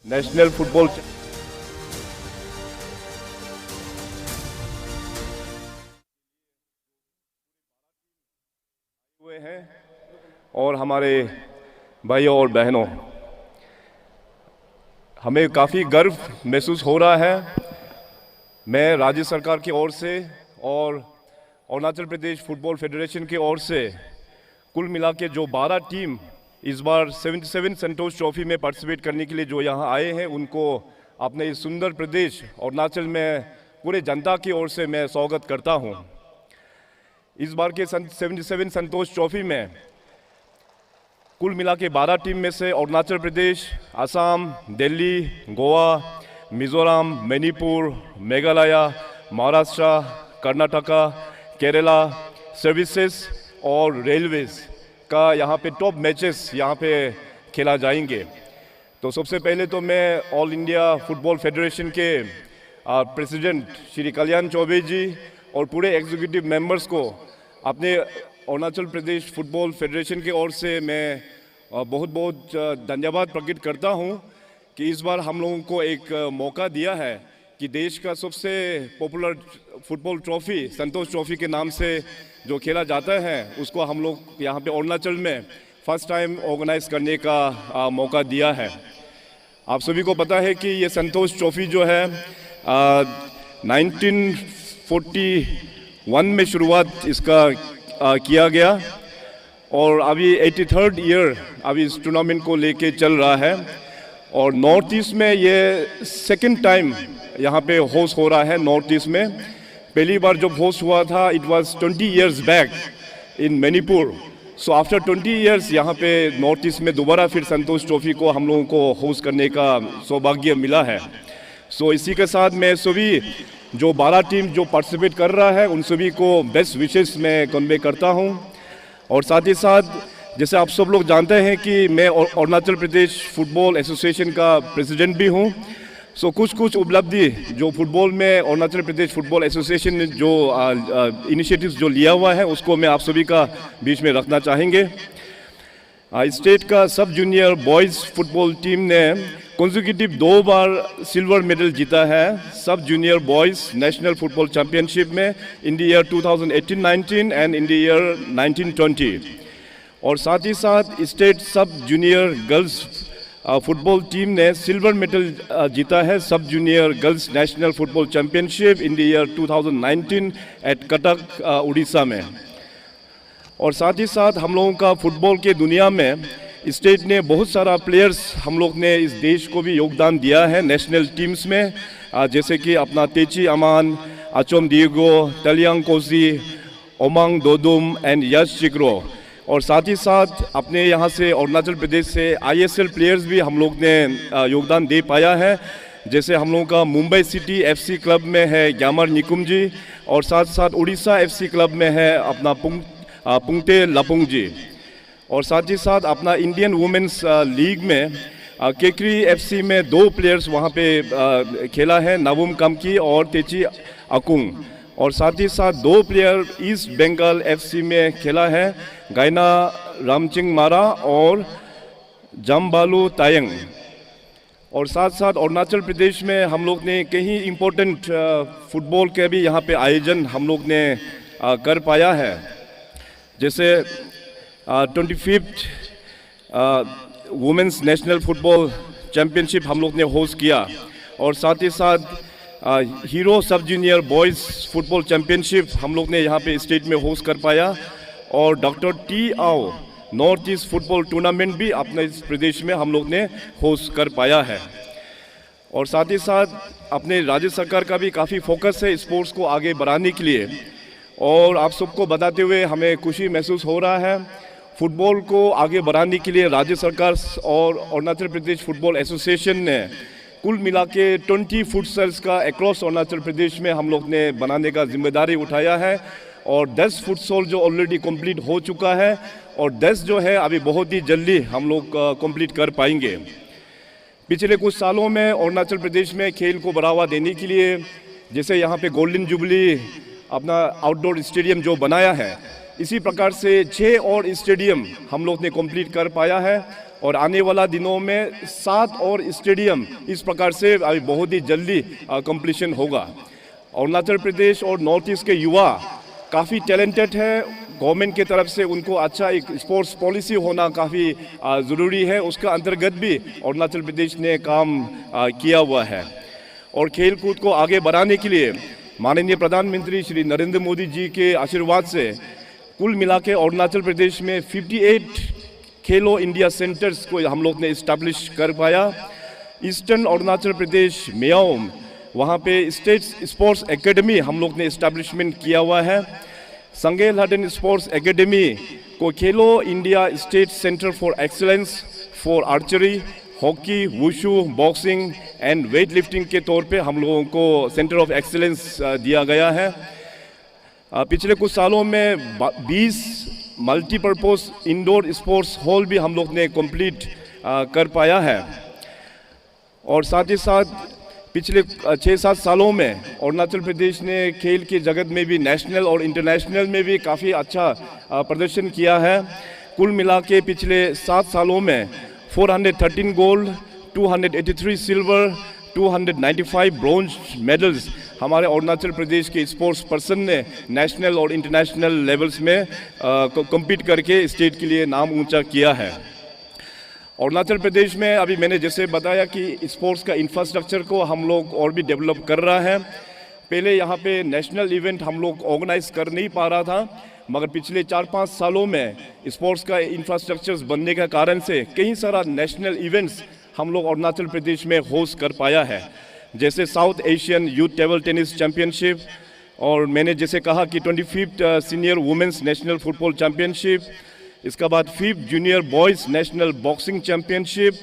National football हुए हैं और हमारे भाइयों और बहनों, हमें काफ़ी गर्व महसूस हो रहा है। मैं राज्य सरकार की ओर से और अरुणाचल प्रदेश फुटबॉल फेडरेशन की ओर से कुल मिला के जो 12 टीम इस बार 77 संतोष ट्रॉफी में पार्टिसिपेट करने के लिए जो यहाँ आए हैं, उनको अपने इस सुंदर प्रदेश अरुणाचल में पूरे जनता की ओर से मैं स्वागत करता हूँ। इस बार के 77 संतोष ट्रॉफी में कुल मिला के 12 टीम में से अरुणाचल प्रदेश, असम, दिल्ली, गोवा, मिजोरम, मणिपुर, मेघालय, महाराष्ट्र, कर्नाटका, केरला, सर्विसेज और रेलवेज का यहाँ पे टॉप मैचेस यहाँ पे खेला जाएंगे। तो सबसे पहले तो मैं ऑल इंडिया फुटबॉल फेडरेशन के प्रेसिडेंट श्री कल्याण चौबे जी और पूरे एग्जीक्यूटिव मेंबर्स को अपने अरुणाचल प्रदेश फुटबॉल फेडरेशन की ओर से मैं बहुत बहुत धन्यवाद प्रकट करता हूँ कि इस बार हम लोगों को एक मौका दिया है कि देश का सबसे पॉपुलर फुटबॉल ट्रॉफी संतोष ट्रॉफी के नाम से जो खेला जाता है, उसको हम लोग यहाँ पे अरुणाचल में फर्स्ट टाइम ऑर्गेनाइज करने का मौका दिया है। आप सभी को पता है कि ये संतोष ट्रॉफी जो है 1941 में शुरुआत इसका किया गया और अभी 83rd ईयर अभी इस टूर्नामेंट को लेके चल रहा है और नॉर्थ ईस्ट में ये सेकंड टाइम यहाँ पे होस्ट हो रहा है। नॉर्थ ईस्ट में पहली बार जब होस्ट हुआ था it was 20 years back in Manipur. So after 20 years यहाँ पे नॉर्थ ईस्ट में दोबारा फिर संतोष ट्रॉफी को हम लोगों को होस्ट करने का सौभाग्य मिला है। सो इसी के साथ मैं सभी जो 12 टीम जो पार्टिसिपेट कर रहा है उन सभी को बेस्ट विशेस मैं कन्वे करता हूँ। और साथ ही साथ जैसे आप सब लोग जानते हैं कि मैं अरुणाचल प्रदेश फुटबॉल एसोसिएशन का प्रेसिडेंट भी हूँ। सो कुछ उपलब्धि जो फुटबॉल में अरुणाचल प्रदेश फुटबॉल एसोसिएशन ने जो इनिशिएटिव्स जो लिया हुआ है उसको मैं आप सभी का बीच में रखना चाहेंगे। स्टेट का sub junior boys football team ने कंसेक्यूटिव 2 बार सिल्वर मेडल जीता है sub junior boys national football championship में in the year 2018-19 and in the year 1920। और साथ ही साथ state sub junior girls football team ने सिल्वर मेडल जीता है sub junior girls national football championship in the year 2019 at Cuttack Orissa में। और साथ ही साथ हम लोगों का फुटबॉल के दुनिया में स्टेट ने बहुत सारा प्लेयर्स हम लोग ने इस देश को भी योगदान दिया है नेशनल टीम्स में, जैसे कि अपना तेची अमान, अचोम दिगो, तलियांग कोसी, ओमांग दोदुम एंड यश चिक्रो। और साथ ही साथ अपने यहाँ से अरुणाचल प्रदेश से ISL प्लेयर्स भी हम लोग ने योगदान दे पाया है, जैसे हम लोगों का मुंबई सिटी FC क्लब में है ग्यामर निकुम जी और साथ साथ उड़ीसा FC क्लब में है अपना पुंगटे लपुंग जी। और साथ ही साथ अपना इंडियन वुमेन्स लीग में केकरी FC में 2 प्लेयर्स वहाँ पे खेला है, नवुम कमकी और तेची अकुंग। और साथ ही साथ 2 प्लेयर ईस्ट बंगाल FC में खेला है, गायना रामचिंग मारा और जमबालू तायंग। और साथ साथ अरुणाचल प्रदेश में हम लोग ने कई इम्पोर्टेंट फुटबॉल के भी यहाँ पे आयोजन हम लोग ने कर पाया है, जैसे 25th women's national football championship हम लोग ने होस्ट किया और साथ ही साथ hero sub junior boys football championship हम लोग ने यहाँ पे स्टेट में होस्ट कर पाया और doctor T Ao north east football tournament भी अपने इस प्रदेश में हम लोग ने होस्ट कर पाया है। और साथ ही साथ अपने राज्य सरकार का भी काफ़ी फोकस है स्पोर्ट्स को आगे बढ़ाने के लिए और आप सबको बताते हुए हमें खुशी महसूस हो रहा है। फुटबॉल को आगे बढ़ाने के लिए राज्य सरकार और अरुणाचल प्रदेश फुटबॉल एसोसिएशन ने कुल मिला के 20 फुटसल्स का अक्रॉस अरुणाचल प्रदेश में हम लोग ने बनाने का जिम्मेदारी उठाया है और 10 फुटसॉल जो ऑलरेडी कंप्लीट हो चुका है और 10 जो है अभी बहुत ही जल्दी हम लोग कंप्लीट कर पाएंगे। पिछले कुछ सालों में अरुणाचल प्रदेश में खेल को बढ़ावा देने के लिए जैसे यहाँ पे गोल्डन जुबली अपना आउटडोर स्टेडियम जो बनाया है, इसी प्रकार से 6 और स्टेडियम हम लोग ने कंप्लीट कर पाया है और आने वाला दिनों में 7 और स्टेडियम इस प्रकार से अभी बहुत ही जल्दी कंप्लीशन होगा। अरुणाचल प्रदेश और नॉर्थ ईस्ट के युवा काफ़ी टैलेंटेड है। गवर्नमेंट की तरफ से उनको अच्छा एक स्पोर्ट्स पॉलिसी होना काफ़ी ज़रूरी है, उसका अंतर्गत भी अरुणाचल प्रदेश ने काम किया हुआ है। और खेल कूद को आगे बढ़ाने के लिए माननीय प्रधानमंत्री श्री नरेंद्र मोदी जी के आशीर्वाद से कुल मिला के अरुणाचल प्रदेश में 58 खेलो इंडिया सेंटर्स को हम लोग ने इस्टेब्लिश कर पाया। ईस्टर्न अरुणाचल प्रदेश मेयाओम वहाँ पे स्टेट स्पोर्ट्स एकेडमी हम लोग ने इस्टेब्लिशमेंट किया हुआ है। संगेलहटन स्पोर्ट्स एकेडमी को खेलो India state centre for excellence for archery, hockey, wushu, boxing and weight lifting के तौर पे हम लोगों को सेंटर ऑफ एक्सीलेंस दिया गया है। पिछले कुछ सालों में 20 मल्टीपर्पज़ इंडोर स्पोर्ट्स हॉल भी हम लोग ने कंप्लीट कर पाया है। और साथ ही साथ पिछले 6-7 सालों में अरुणाचल प्रदेश ने खेल के जगत में भी नेशनल और इंटरनेशनल में भी काफ़ी अच्छा प्रदर्शन किया है। कुल मिला के पिछले 7 सालों में 413 गोल्ड, 283 सिल्वर, 295 ब्रॉन्ज मेडल्स हमारे अरुणाचल प्रदेश के स्पोर्ट्स पर्सन ने नेशनल और इंटरनेशनल लेवल्स में कम्पीट करके स्टेट के लिए नाम ऊंचा किया है। अरुणाचल प्रदेश में अभी मैंने जैसे बताया कि स्पोर्ट्स का इंफ्रास्ट्रक्चर को हम लोग और भी डेवलप कर रहा है। पहले यहाँ पे नेशनल इवेंट हम लोग ऑर्गेनाइज कर नहीं पा रहा था, मगर पिछले 4-5 सालों में स्पोर्ट्स का इंफ्रास्ट्रक्चर बनने के कारण से कई सारा नेशनल इवेंट्स हम लोग अरुणाचल प्रदेश में होस्ट कर पाया है। जैसे south Asian youth table tennis championship, और मैंने जैसे कहा कि 25th senior women's national football championship, इसके बाद 5th junior boys national boxing championship,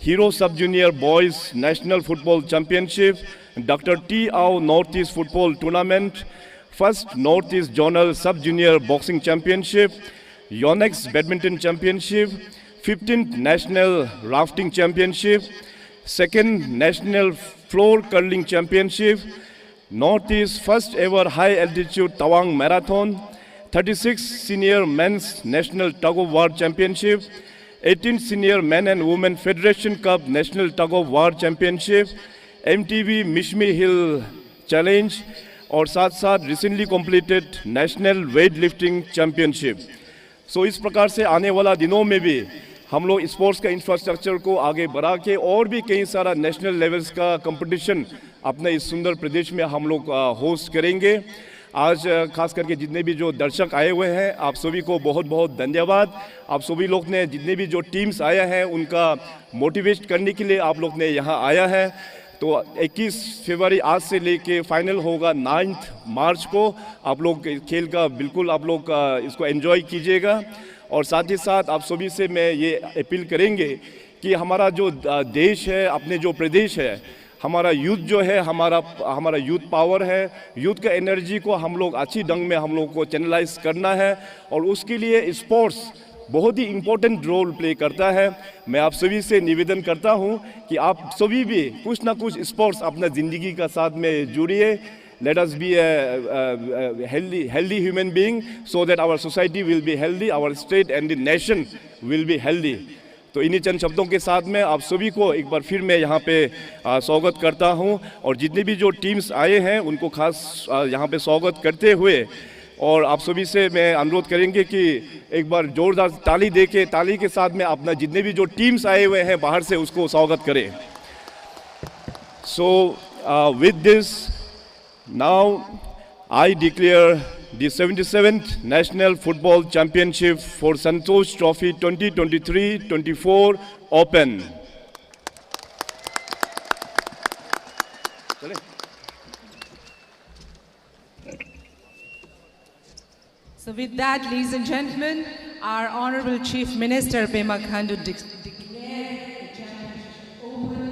hero sub junior boys national football championship, doctor T Ao north east football tournament, first north east zonal sub junior boxing championship, Yonex badminton championship, 15th national rafting championship, 2nd national floor curling championship, north east first ever high altitude Tawang marathon, 36th Senior Men's National Tug of War Championship, 18th Senior Men and Women Federation Cup National Tug of War Championship, MTV Mishmi Hill Challenge, और साथ साथ recently completed national weight lifting championship. So इस प्रकार से आने वाला दिनों में भी हम लोग स्पोर्ट्स का इंफ्रास्ट्रक्चर को आगे बढ़ा के और भी कई सारा नेशनल लेवल्स का कंपटीशन अपने इस सुंदर प्रदेश में हम लोग होस्ट करेंगे। आज खास करके जितने भी जो दर्शक आए हुए हैं, आप सभी को बहुत बहुत धन्यवाद। आप सभी लोग ने जितने भी जो टीम्स आया हैं उनका मोटिवेट करने के लिए आप लोग ने यहाँ आया है। तो 21 फरवरी आज से लेके फाइनल होगा 9th मार्च को। आप लोग खेल का बिल्कुल आप लोग इसको एंजॉय कीजिएगा। और साथ ही साथ आप सभी से मैं ये अपील करेंगे कि हमारा जो देश है, अपने जो प्रदेश है, हमारा यूथ जो है, हमारा यूथ पावर है, यूथ का एनर्जी को हम लोग अच्छी ढंग में हम लोग को चैनलाइज करना है और उसके लिए स्पोर्ट्स बहुत ही इम्पोर्टेंट रोल प्ले करता है। मैं आप सभी से निवेदन करता हूं कि आप सभी भी कुछ ना कुछ स्पोर्ट्स अपना ज़िंदगी का साथ में जुड़िए। Let us be a healthy human being so that our society will be healthy, our state and the nation will be healthy। तो इन्हीं चंद शब्दों के साथ में आप सभी को एक बार फिर मैं यहाँ पे स्वागत करता हूँ और जितने भी जो टीम्स आए हैं उनको खास यहाँ पे स्वागत करते हुए और आप सभी से मैं अनुरोध करेंगे कि एक बार जोरदार ताली दे के ताली के साथ में अपना जितने भी जो टीम्स आए हुए हैं बाहर से उसको स्वागत करें। So with this now I declare the 77th National Football Championship for Santosh Trophy 2023-24 open. So with that, ladies and gentlemen, our Honorable Chief Minister Pema Khandu declared the championship open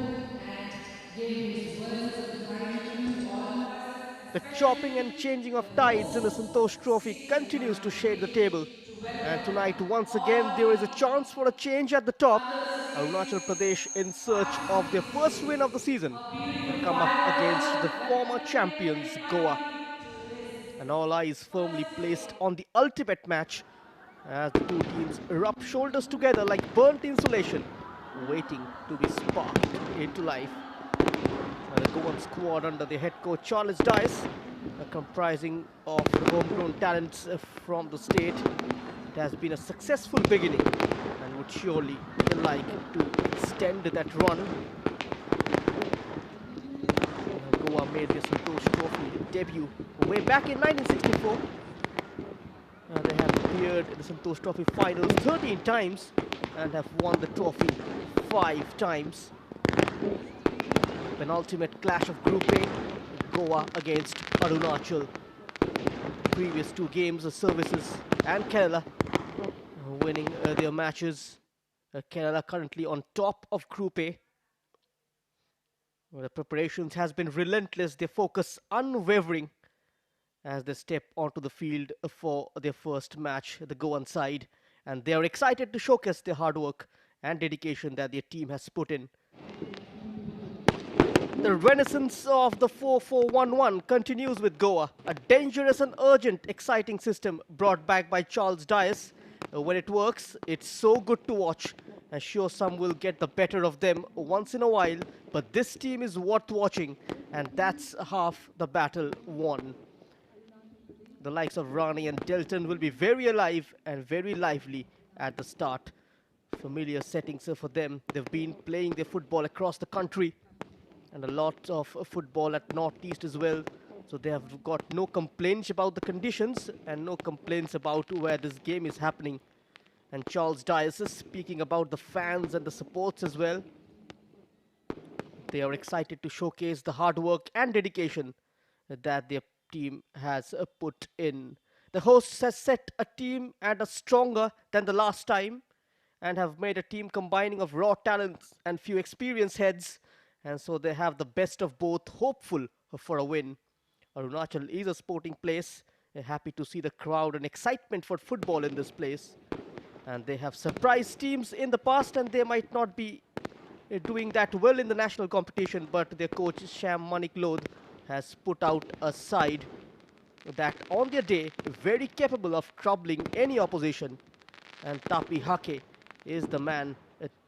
and gave his words of encouragement to all of us. The chopping and changing of tides in the Santosh Trophy continues to shake the table. And tonight, once again, there is a chance for a change at the top. Arunachal Pradesh, in search of their first win of the season, will come up against the former champions, Goa. and all eyes firmly placed on the ultimate match as the two teams rub shoulders together like burnt insulation, waiting to be sparked into life. The Goan squad under the head coach Charles Dice, comprising of the homegrown talents from the state. It has been a successful beginning and would surely like to extend that run. Goa made their Santosh Trophy debut way back in 1964. They have appeared in the Santosh Trophy finals 13 times and have won the trophy 5 times. Penultimate clash of Group A, Goa against Arunachal. Previous 2 games, the Services and Kerala winning their matches. Kerala currently on top of Group A. The preparations has been relentless, their focus unwavering as they step onto the field for their first match, the Goan side. And they are excited to showcase their hard work and dedication that their team has put in. The renaissance of the 4-4-1-1 continues with Goa, a dangerous and urgent, exciting system brought back by Charles Dias. When it works, it's so good to watch. I'm sure some will get the better of them once in a while, but this team is worth watching, and that's half the battle won. The likes of Rani and Delton will be very alive and very lively at the start. Familiar settings for them. They've been playing their football across the country and a lot of football at Northeast as well. So they have got no complaints about the conditions and no complaints about where this game is happening. And Charles Dias is speaking about the fans and the supports as well. They are excited to showcase the hard work and dedication that their team has put in. The hosts has set a team and a stronger than the last time and have made a team combining of raw talents and few experienced heads. And so they have the best of both, hopeful for a win. Arunachal is a sporting place. They're happy to see the crowd and excitement for football in this place. And they have surprised teams in the past and they might not be doing that well in the national competition, but their coach Sham Manik Lodh has put out a side that on their day very capable of troubling any opposition. And Tapi Hake is the man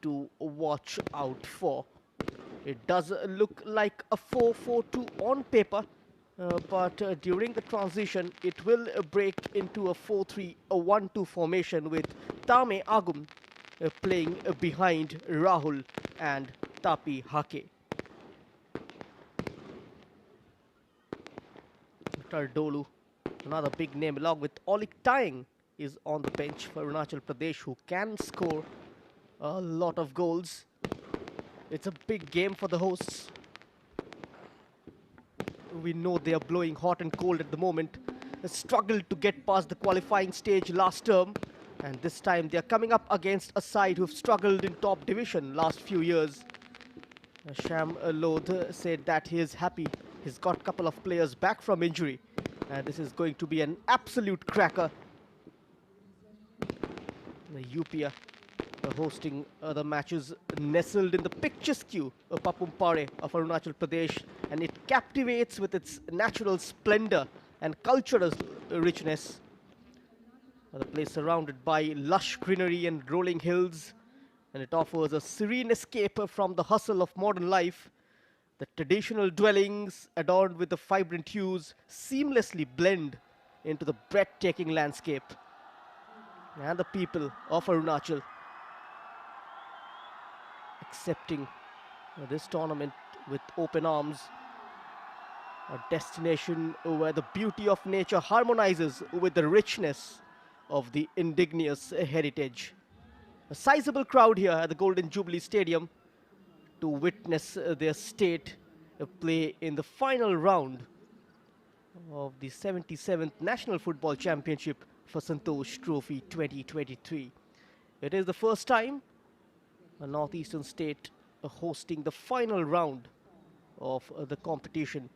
to watch out for. It does look like a 4-4-2 on paper, but during the transition, it will break into a 4-3-1-2 formation with Tame Agum playing behind Rahul and Tapi Hake. Tardolu, another big name, along with Olik Taing, is on the bench for Arunachal Pradesh, who can score a lot of goals. It's a big game for the hosts. We know they are blowing hot and cold at the moment. They struggled to get past the qualifying stage last term. And this time they are coming up against a side who've struggled in top division last few years. Sham Lodh said that he is happy. He's got a couple of players back from injury. And this is going to be an absolute cracker. The UPA hosting the matches nestled in the picturesque Papumpare of Arunachal Pradesh, and it captivates with its natural splendor and cultural richness. The place surrounded by lush greenery and rolling hills, and it offers a serene escape from the hustle of modern life. The traditional dwellings, adorned with the vibrant hues, seamlessly blend into the breathtaking landscape. And the people of Arunachal accepting this tournament with open arms. A destination where the beauty of nature harmonizes with the richness of the indigenous heritage. A sizable crowd here at the Golden Jubilee Stadium to witness their state play in the final round of the 77th National Football Championship for Santosh Trophy 2023. It is the first time a northeastern state hosting the final round of the competition.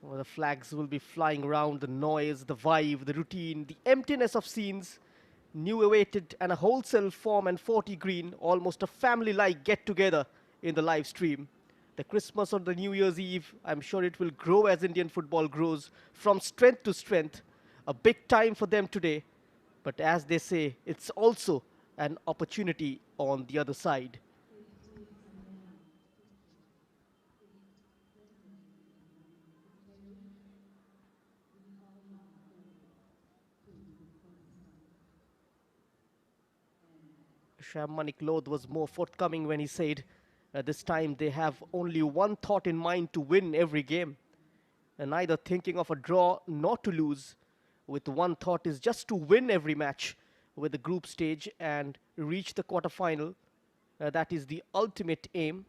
Well, the flags will be flying around, the noise, the vibe, the routine, the emptiness of scenes, new awaited and a wholesale form and 40 green, almost a family-like get-together in the live stream. the Christmas or the New Year's Eve, I'm sure it will grow as Indian football grows from strength to strength. A big time for them today. But as they say, it's also an opportunity on the other side. Sham Manik Lodh was more forthcoming when he said, this time they have only one thought in mind to win every game. And neither thinking of a draw nor to lose. With one thought is just to win every match with the group stage and reach the quarter-final. That is the ultimate aim.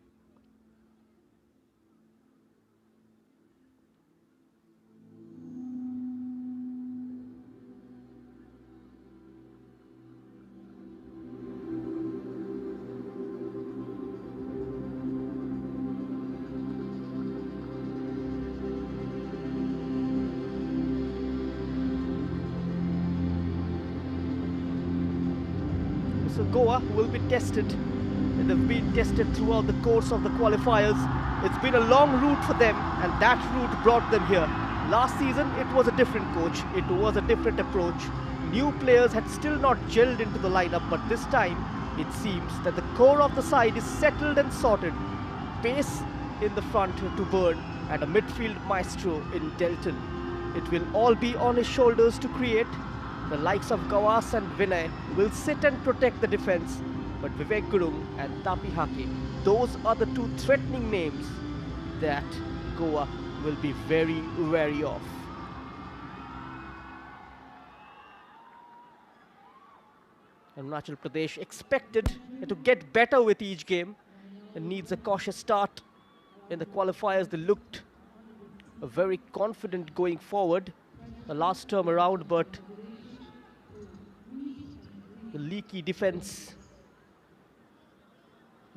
So Goa will be tested. They've been tested throughout the course of the qualifiers. It's been a long route for them, and that route brought them here. Last season, it was a different coach. It was a different approach. New players had still not gelled into the lineup, but this time, it seems that the core of the side is settled and sorted. Pace in the front to Byrne, and a midfield maestro in Delton. It will all be on his shoulders to create. The likes of Gawas and Vinay will sit and protect the defense, but Vivek Gurung and Tapi Hake, those are the two threatening names that Goa will be very wary of. Arunachal Pradesh expected to get better with each game and needs a cautious start. In the qualifiers, they looked very confident going forward the last term around, but the leaky defense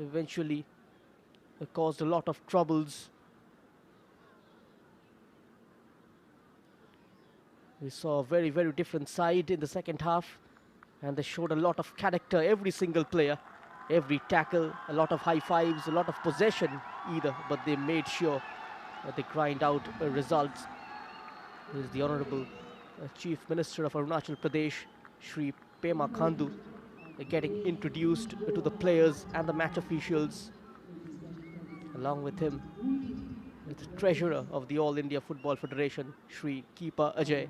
eventually caused a lot of troubles. We saw a very, very different side in the second half, and they showed a lot of character, every single player, every tackle, a lot of high fives, a lot of possession either, but they made sure that they grind out results. This is the Honorable Chief Minister of Arunachal Pradesh, Shri Pema Khandu, getting introduced to the players and the match officials. Along with him, the Treasurer of the All India Football Federation, Shri Keepa Ajay.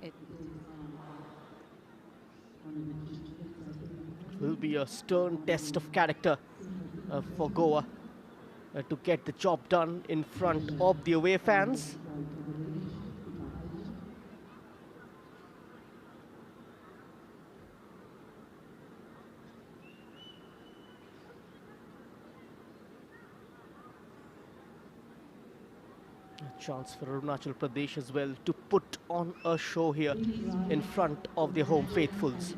It will be a stern test of character for Goa to get the job done in front of the away fans. A chance for Arunachal Pradesh as well to put on a show here in front of their home faithfuls.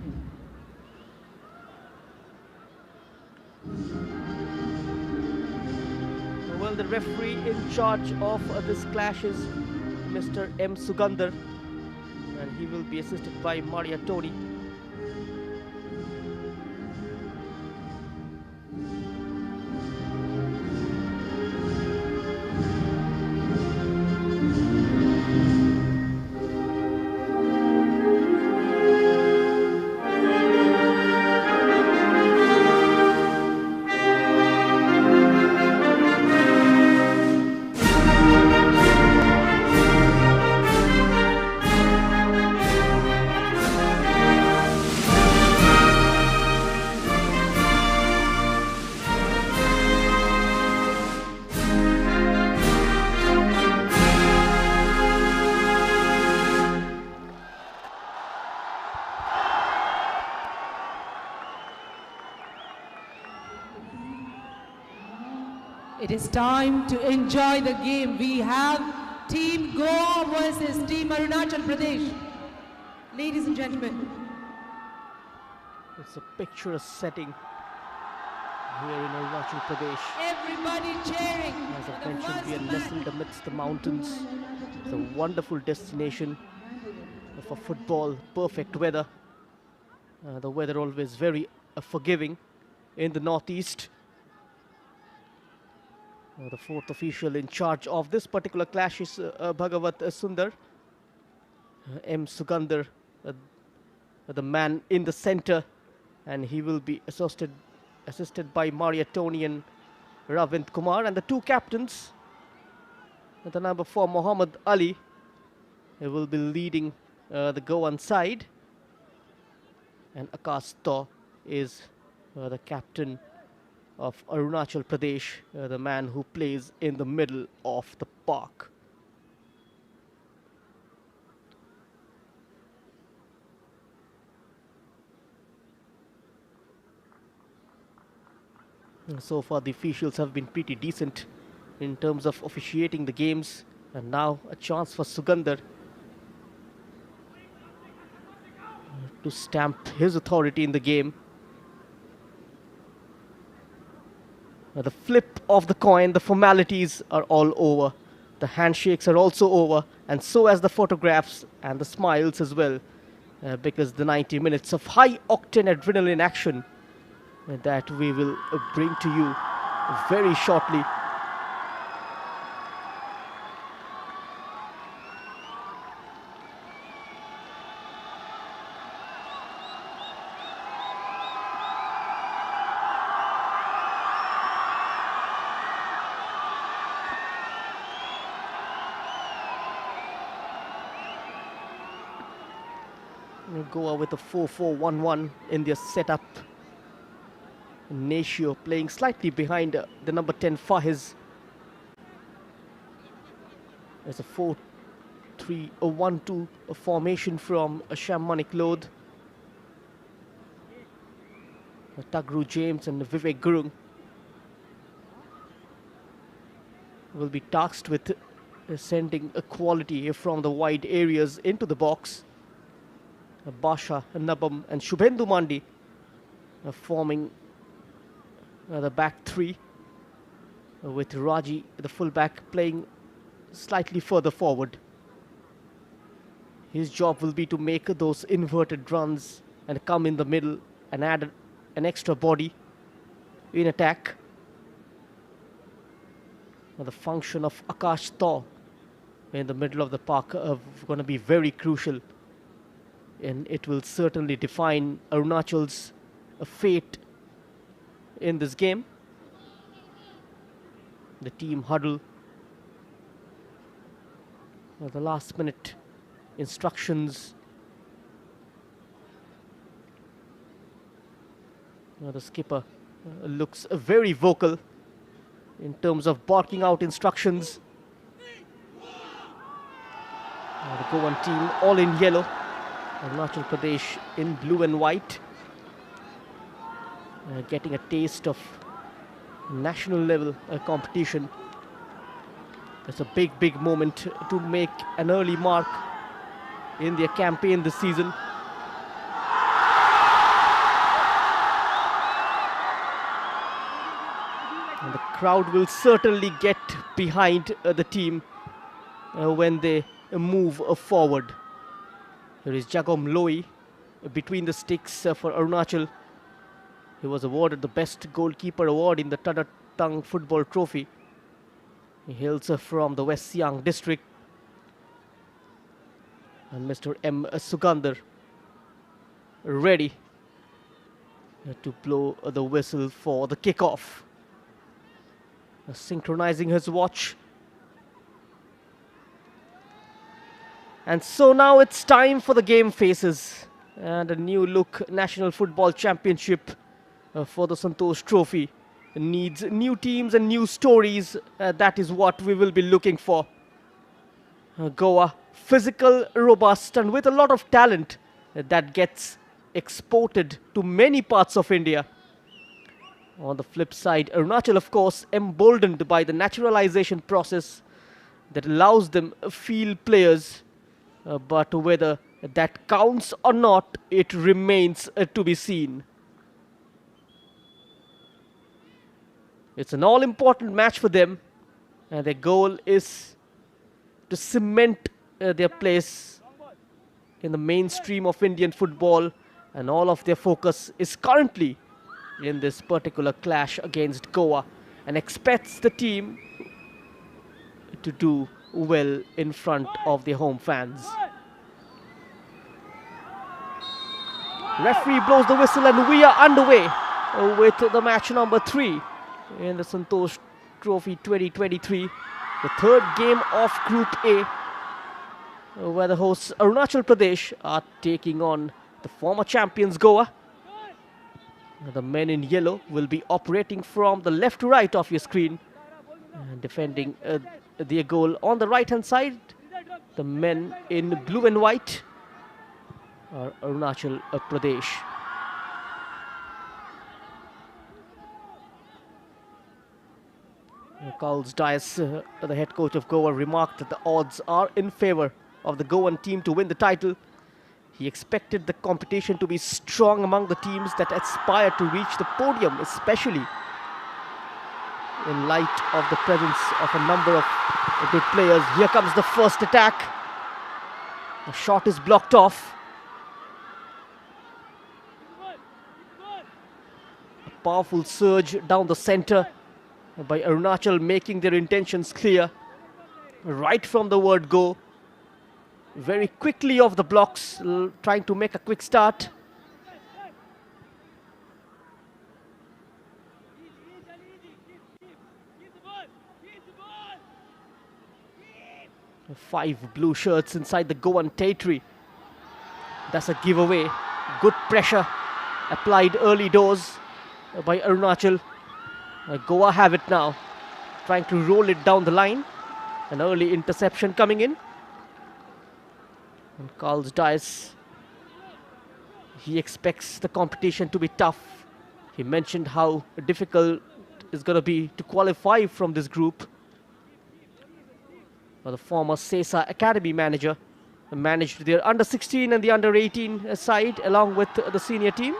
Well, the referee in charge of this clash is Mr. M. Sugandar, and he will be assisted by Maria Tony. It is time to enjoy the game. We have Team Goa versus Team Arunachal Pradesh. Ladies and gentlemen. It's a picturesque setting here in Arunachal Pradesh. Everybody cheering. As I mentioned, we are nestled amidst the mountains. It's a wonderful destination for football, perfect weather. The weather always very forgiving in the northeast. The fourth official in charge of this particular clash is Bhagavat Sundar. M. Sugandar, the man in the center, and he will be assisted by Maria Tony and Ravind Kumar, and the two captains. The number 4 Muhammad Ali will be leading the Goan side, and Akash Taw is the captain of Arunachal Pradesh, the man who plays in the middle of the park. So far the officials have been pretty decent in terms of officiating the games, and now a chance for Sugandar to stamp his authority in the game. The flip of the coin, the formalities are all over. The handshakes are also over, and so as the photographs and the smiles as well, because the 90 minutes of high-octane adrenaline action that we will bring to you very shortly. Goa with a 4-4-1-1 in their setup. Natio playing slightly behind the number 10 Fahiz. There's a 4-3-1-2 formation from Shammanik Lodh. Tagru James and Vivek Gurung will be tasked with sending a quality from the wide areas into the box. Basha, Nabam and Shubhendu Mandi forming the back three, with Raji, the fullback, playing slightly further forward. His job will be to make those inverted runs and come in the middle and add an extra body in attack. The function of Akash Taw in the middle of the park going to be very crucial, and it will certainly define Arunachal's fate in this game. The team huddle. The last minute instructions. The skipper looks very vocal in terms of barking out instructions. The Goan team all in yellow, Arunachal Pradesh in blue and white. Getting a taste of national level competition. It's a big moment to make an early mark in their campaign this season. And the crowd will certainly get behind the team when they move forward. There is Jagom Loi between the sticks for Arunachal. He was awarded the Best Goalkeeper Award in the Tadatang Football Trophy. He hails from the West Siang district. And Mr. M. Sugandar ready to blow the whistle for the kickoff. Synchronizing his watch. And so now it's time for the game faces and a new look National Football Championship for the Santosh Trophy. It needs new teams and new stories. That is what we will be looking for. Goa, physical, robust, and with a lot of talent that gets exported to many parts of India. On the flip side, Arunachal, of course, emboldened by the naturalization process that allows them field players. But whether that counts or not, it remains to be seen. It's an all-important match for them, and their goal is to cement their place in the mainstream of Indian football and all of their focus is currently in this particular clash against Goa, and expects the team to do well in front of their home fans. Referee blows the whistle and we are underway with the match number 3 in the Santosh Trophy 2023, the third game of Group A, where the hosts Arunachal Pradesh are taking on the former champions Goa. The men in yellow will be operating from the left to right of your screen, defending their goal on the right hand side. The men in blue and white are Arunachal Pradesh. Carl's Dias, the head coach of Goa, remarked that the odds are in favour of the Goan team to win the title. He expected the competition to be strong among the teams that aspire to reach the podium, especially in light of the presence of a number of good players. Here comes the first attack. The shot is blocked off. A powerful surge down the centre by Arunachal, making their intentions clear right from the word go. Very quickly off the blocks, trying to make a quick start. Five blue shirts inside the Goan territory. That's a giveaway. Good pressure applied early doors by Arunachal. Goa have it now, trying to roll it down the line. An early interception coming in. And Carl's Dias, he expects the competition to be tough. He mentioned how difficult it's going to be to qualify from this group. The former SESA Academy manager managed their under-16 and the under-18 side along with the senior team.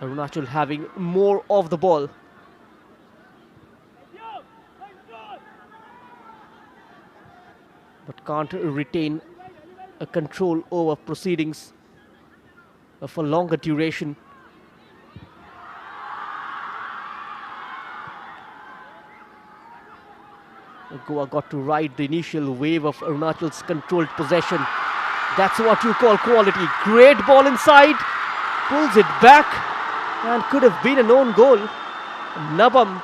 Arunachal having more of the ball. But can't retain a control over proceedings for longer duration. Goa got to ride the initial wave of Arunachal's controlled possession. That's what you call quality. Great ball inside, pulls it back, and could have been an own goal. Nabam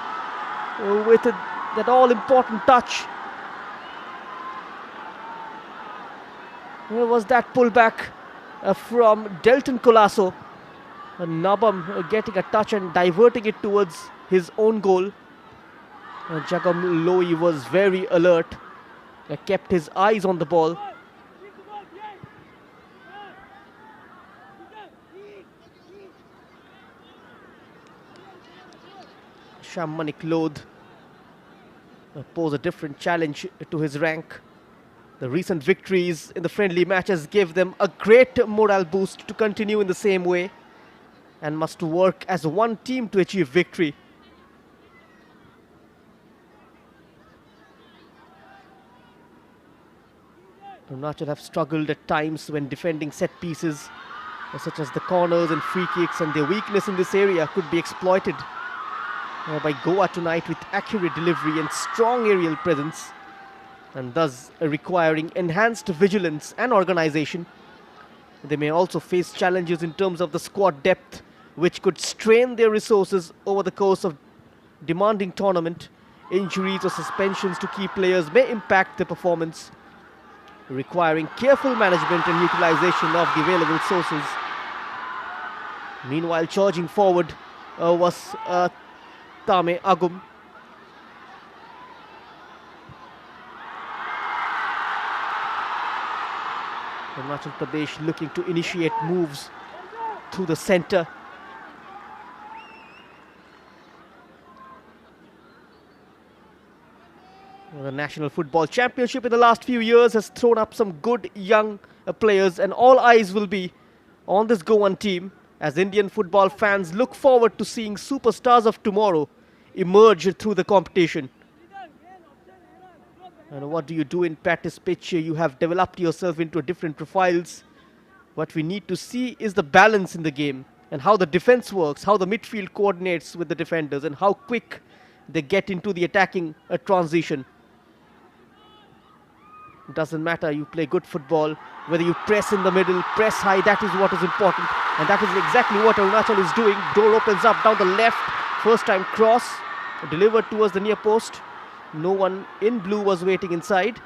with that all-important touch. Where was that pullback from Delton Colasso? Nabam getting a touch and diverting it towards his own goal. Jagam Loi was very alert, kept his eyes on the ball. Shammanik Lodh pose a different challenge to his rank. The recent victories in the friendly matches gave them a great morale boost to continue in the same way, and must work as one team to achieve victory. Arunachal have struggled at times when defending set pieces, such as the corners and free kicks, and their weakness in this area could be exploited by Goa tonight with accurate delivery and strong aerial presence, and thus requiring enhanced vigilance and organization. They may also face challenges in terms of the squad depth, which could strain their resources over the course of demanding tournament. Injuries or suspensions to key players may impact their performance, requiring careful management and utilization of the available sources. Meanwhile, charging forward was Tame Agum. Arunachal Pradesh looking to initiate moves through the centre. The National Football Championship in the last few years has thrown up some good young players, and all eyes will be on this Goan team as Indian football fans look forward to seeing superstars of tomorrow emerge through the competition. And what do you do in practice pitch? You have developed yourself into different profiles. What we need to see is the balance in the game and how the defense works, how the midfield coordinates with the defenders, and how quick they get into the attacking transition. Doesn't matter, you play good football, whether you press in the middle, press high, that is what is important. And that is exactly what Arunachal is doing. Door opens up down the left, first time cross, delivered towards the near post. No one in blue was waiting inside.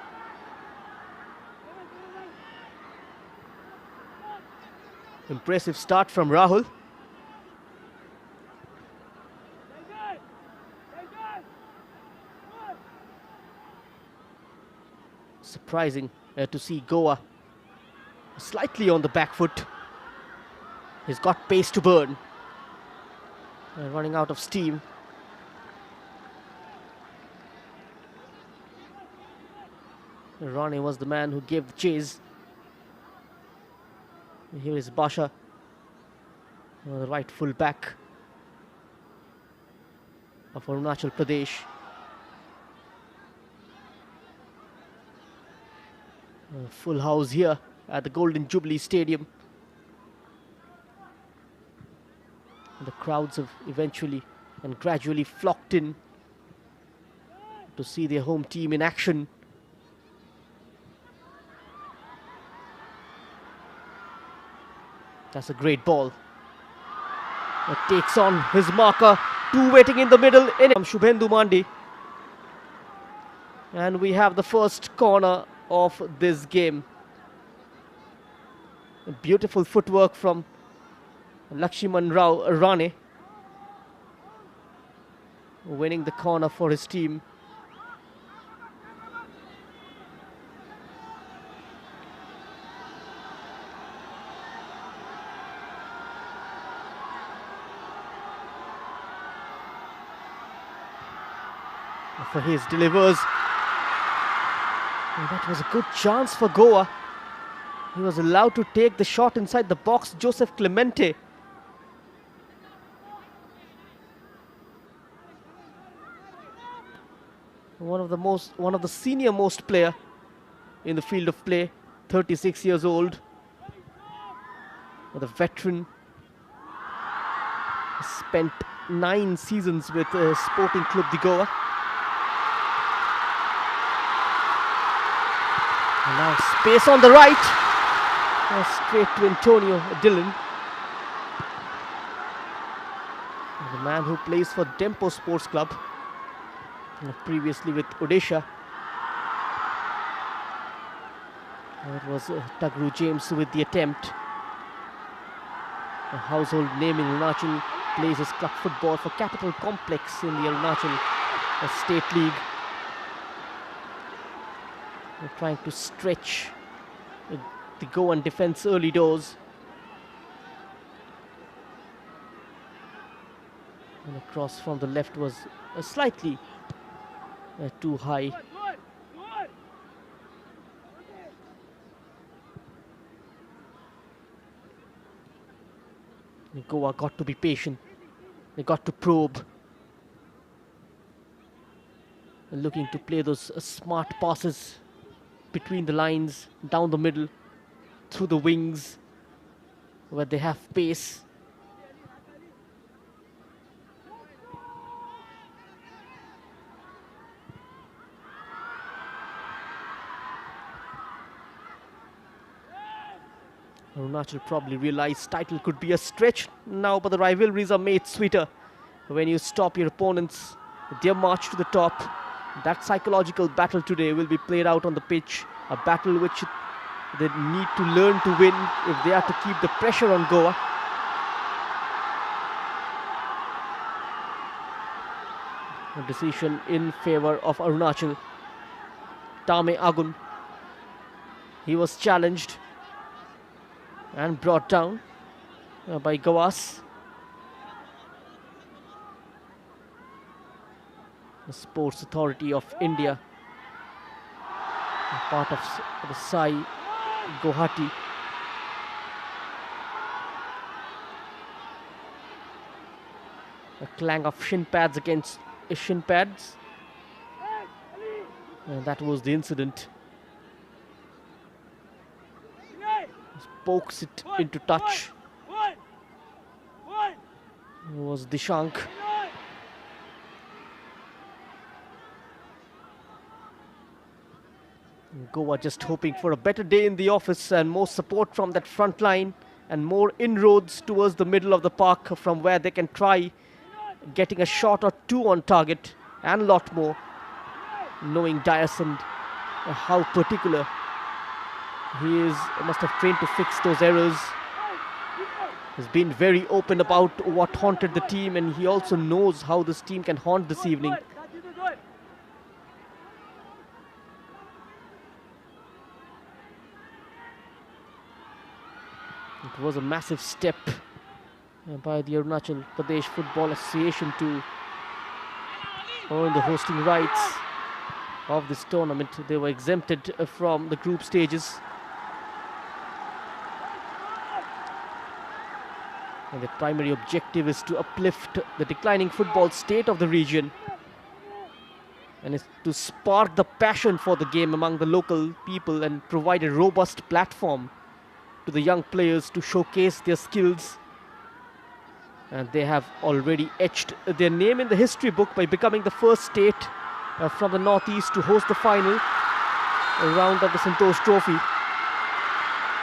Impressive start from Rahul. Surprising to see Goa slightly on the back foot. He's got pace to burn. Running out of steam. Rane was the man who gave the chase. Here is Basha, the right full back of Arunachal Pradesh. Full house here at the Golden Jubilee Stadium. The crowds have eventually and gradually flocked in to see their home team in action. That's a great ball. It takes on his marker. Two waiting in the middle. From Shubhendu Mandi. And we have the first corner of this game. A beautiful footwork from Lakshiman Rao Rane, winning the corner for his team. For his delivers. And that was a good chance for Goa. He was allowed to take the shot inside the box. Joseph Clemente. One of the senior most player in the field of play, 36 years old. The veteran. Spent 9 seasons with Sporting Club de Goa. And now space on the right. Straight to Antonio Dillon. The man who plays for Dempo Sports Club. Previously with Odisha. It was Tagru James with the attempt. A household name in Arunachal, plays his club football for Capital Complex in the Arunachal State League. They're trying to stretch the Goan defense early doors. And the cross from the left was slightly too high. Goa got to be patient. They got to probe. Looking to play those smart passes between the lines, down the middle, through the wings, where they have pace. Arunachal probably realized title could be a stretch now, but the rivalries are made sweeter when you stop your opponents their march to the top. That psychological battle today will be played out on the pitch, a battle which they need to learn to win if they are to keep the pressure on Goa. A decision in favor of Arunachal. Tame Agun. He was challenged and brought down by Gawas. The Sports Authority of India, part of the Sai Guwahati. A clang of shin pads against shin pads. And that was the incident. Pokes it into touch. It was Dishank. Goa just hoping for a better day in the office and more support from that front line and more inroads towards the middle of the park from where they can try getting a shot or two on target, and a lot more, knowing Dyson how particular he is, must have trained to fix those errors. He's been very open about what haunted the team, and he also knows how this team can haunt this evening. It was a massive step by the Arunachal Pradesh Football Association to earn the hosting rights of this tournament. They were exempted from the group stages. And the primary objective is to uplift the declining football state of the region, and is to spark the passion for the game among the local people and provide a robust platform to the young players to showcase their skills. And they have already etched their name in the history book by becoming the first state from the northeast to host the final round of the Santosh Trophy.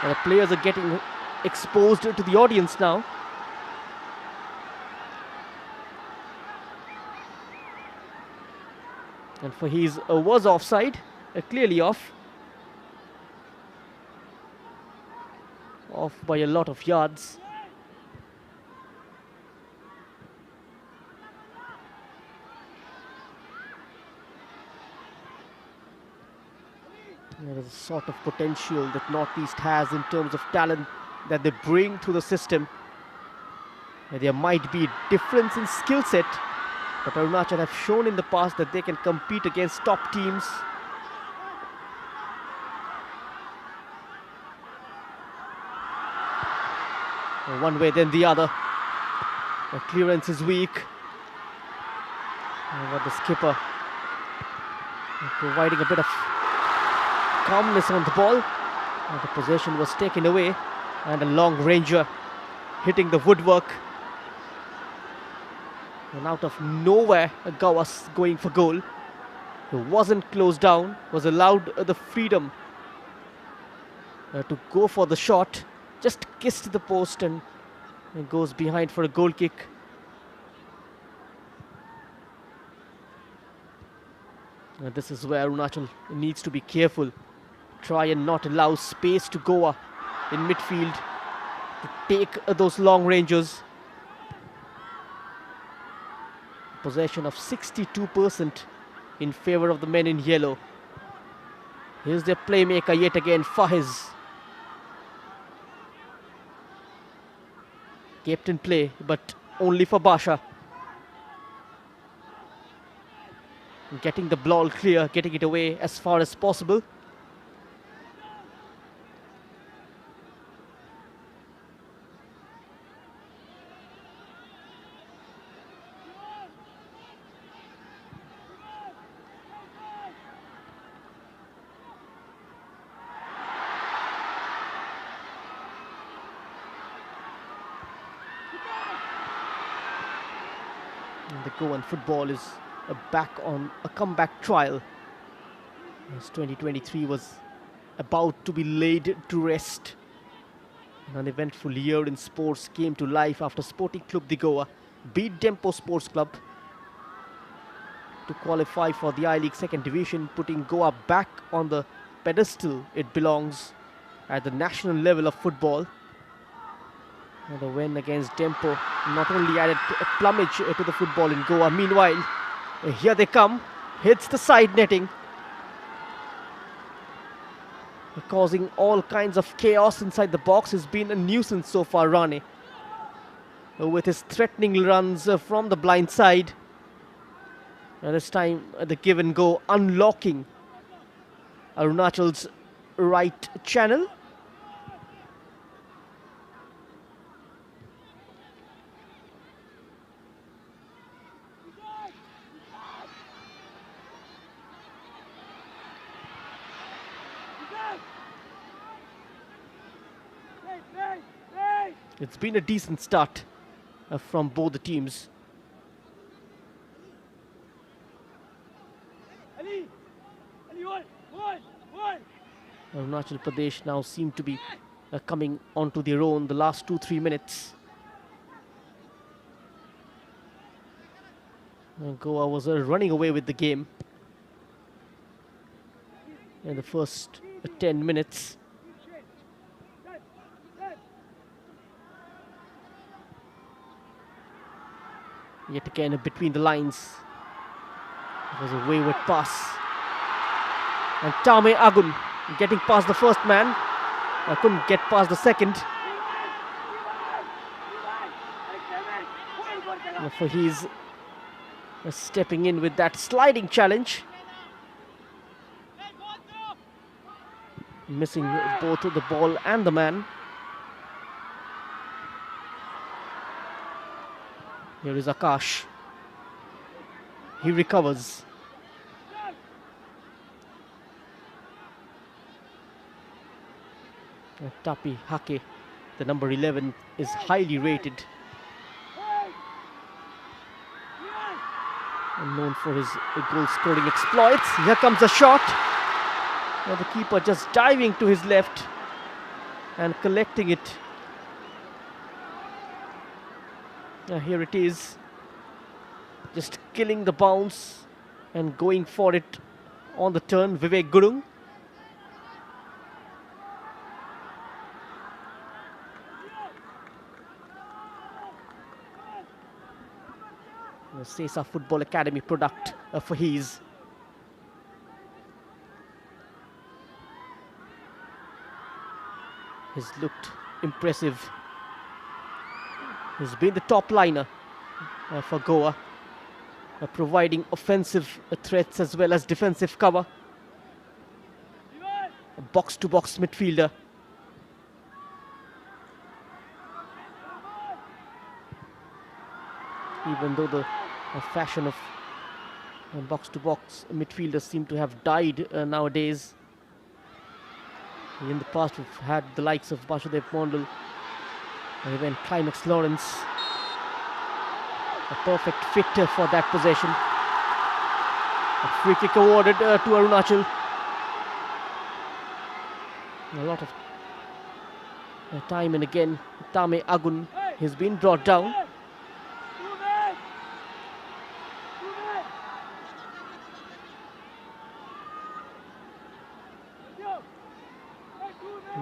And the players are getting exposed to the audience now. And Fahiz was offside, clearly off by a lot of yards. There is a sort of potential that Northeast has in terms of talent that they bring to the system. There might be a difference in skill set, but Arunachal have shown in the past that they can compete against top teams. One way then the other. The clearance is weak. But the skipper providing a bit of calmness on the ball. And the possession was taken away, and a long ranger hitting the woodwork. And out of nowhere, Goa's going for goal. He wasn't closed down, was allowed the freedom to go for the shot. Just kissed the post and goes behind for a goal kick. This is where Arunachal needs to be careful. Try and not allow space to Goa in midfield to take those long ranges. Possession of 62% in favor of the men in yellow. Here's their playmaker yet again, Fahiz. Captain play, but only for Basha. Getting the ball clear, getting it away as far as possible. The Goan football is back on a comeback trial, as 2023 was about to be laid to rest. An eventful year in sports came to life after Sporting Club de Goa beat Dempo Sports Club to qualify for the I-League second division, putting Goa back on the pedestal it belongs at the national level of football. And the win against Dempo not only added a plumage to the football in Goa. Meanwhile, here they come, hits the side netting, causing all kinds of chaos inside the box. Has been a nuisance so far, Rane, with his threatening runs from the blind side. This time the give and go, unlocking Arunachal's right channel. It's been a decent start from both the teams. Arunachal Pradesh now seem to be coming onto their own the last 2-3 minutes. Goa was running away with the game in the first 10 minutes. Yet again between the lines. It was a wayward pass. And Tame Agun getting past the first man. Couldn't get past the second. For he's stepping in with that sliding challenge. Missing both the ball and the man. Here is Akash. He recovers. Tapi Hake, the number 11, is highly rated and known for his goal scoring exploits. Here comes a shot. The keeper just diving to his left and collecting it. Here it is, just killing the bounce and going for it on the turn. Vivek Gurung. The Sesa Football Academy product for his. He's looked impressive. He's been the top liner for Goa, providing offensive threats as well as defensive cover. A box-to-box midfielder. Even though the fashion of box-to-box midfielders seem to have died nowadays. In the past we've had the likes of Basudev Mondal, even Climax Lawrence, a perfect fit for that possession. A free kick awarded to Arunachal. A lot of time and again Tame Agun has been brought down.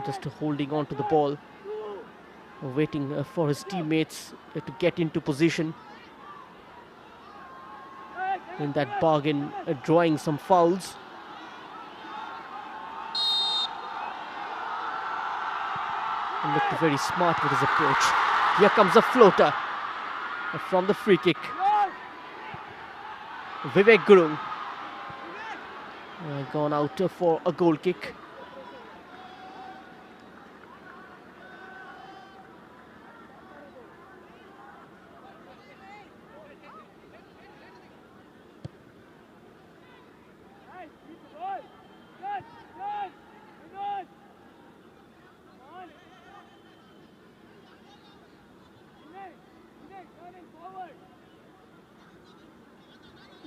Just holding on to the ball, waiting for his teammates to get into position. In that bargain, drawing some fouls. He looked very smart with his approach. Here comes a floater from the free kick. Vivek Gurung gone out for a goal kick.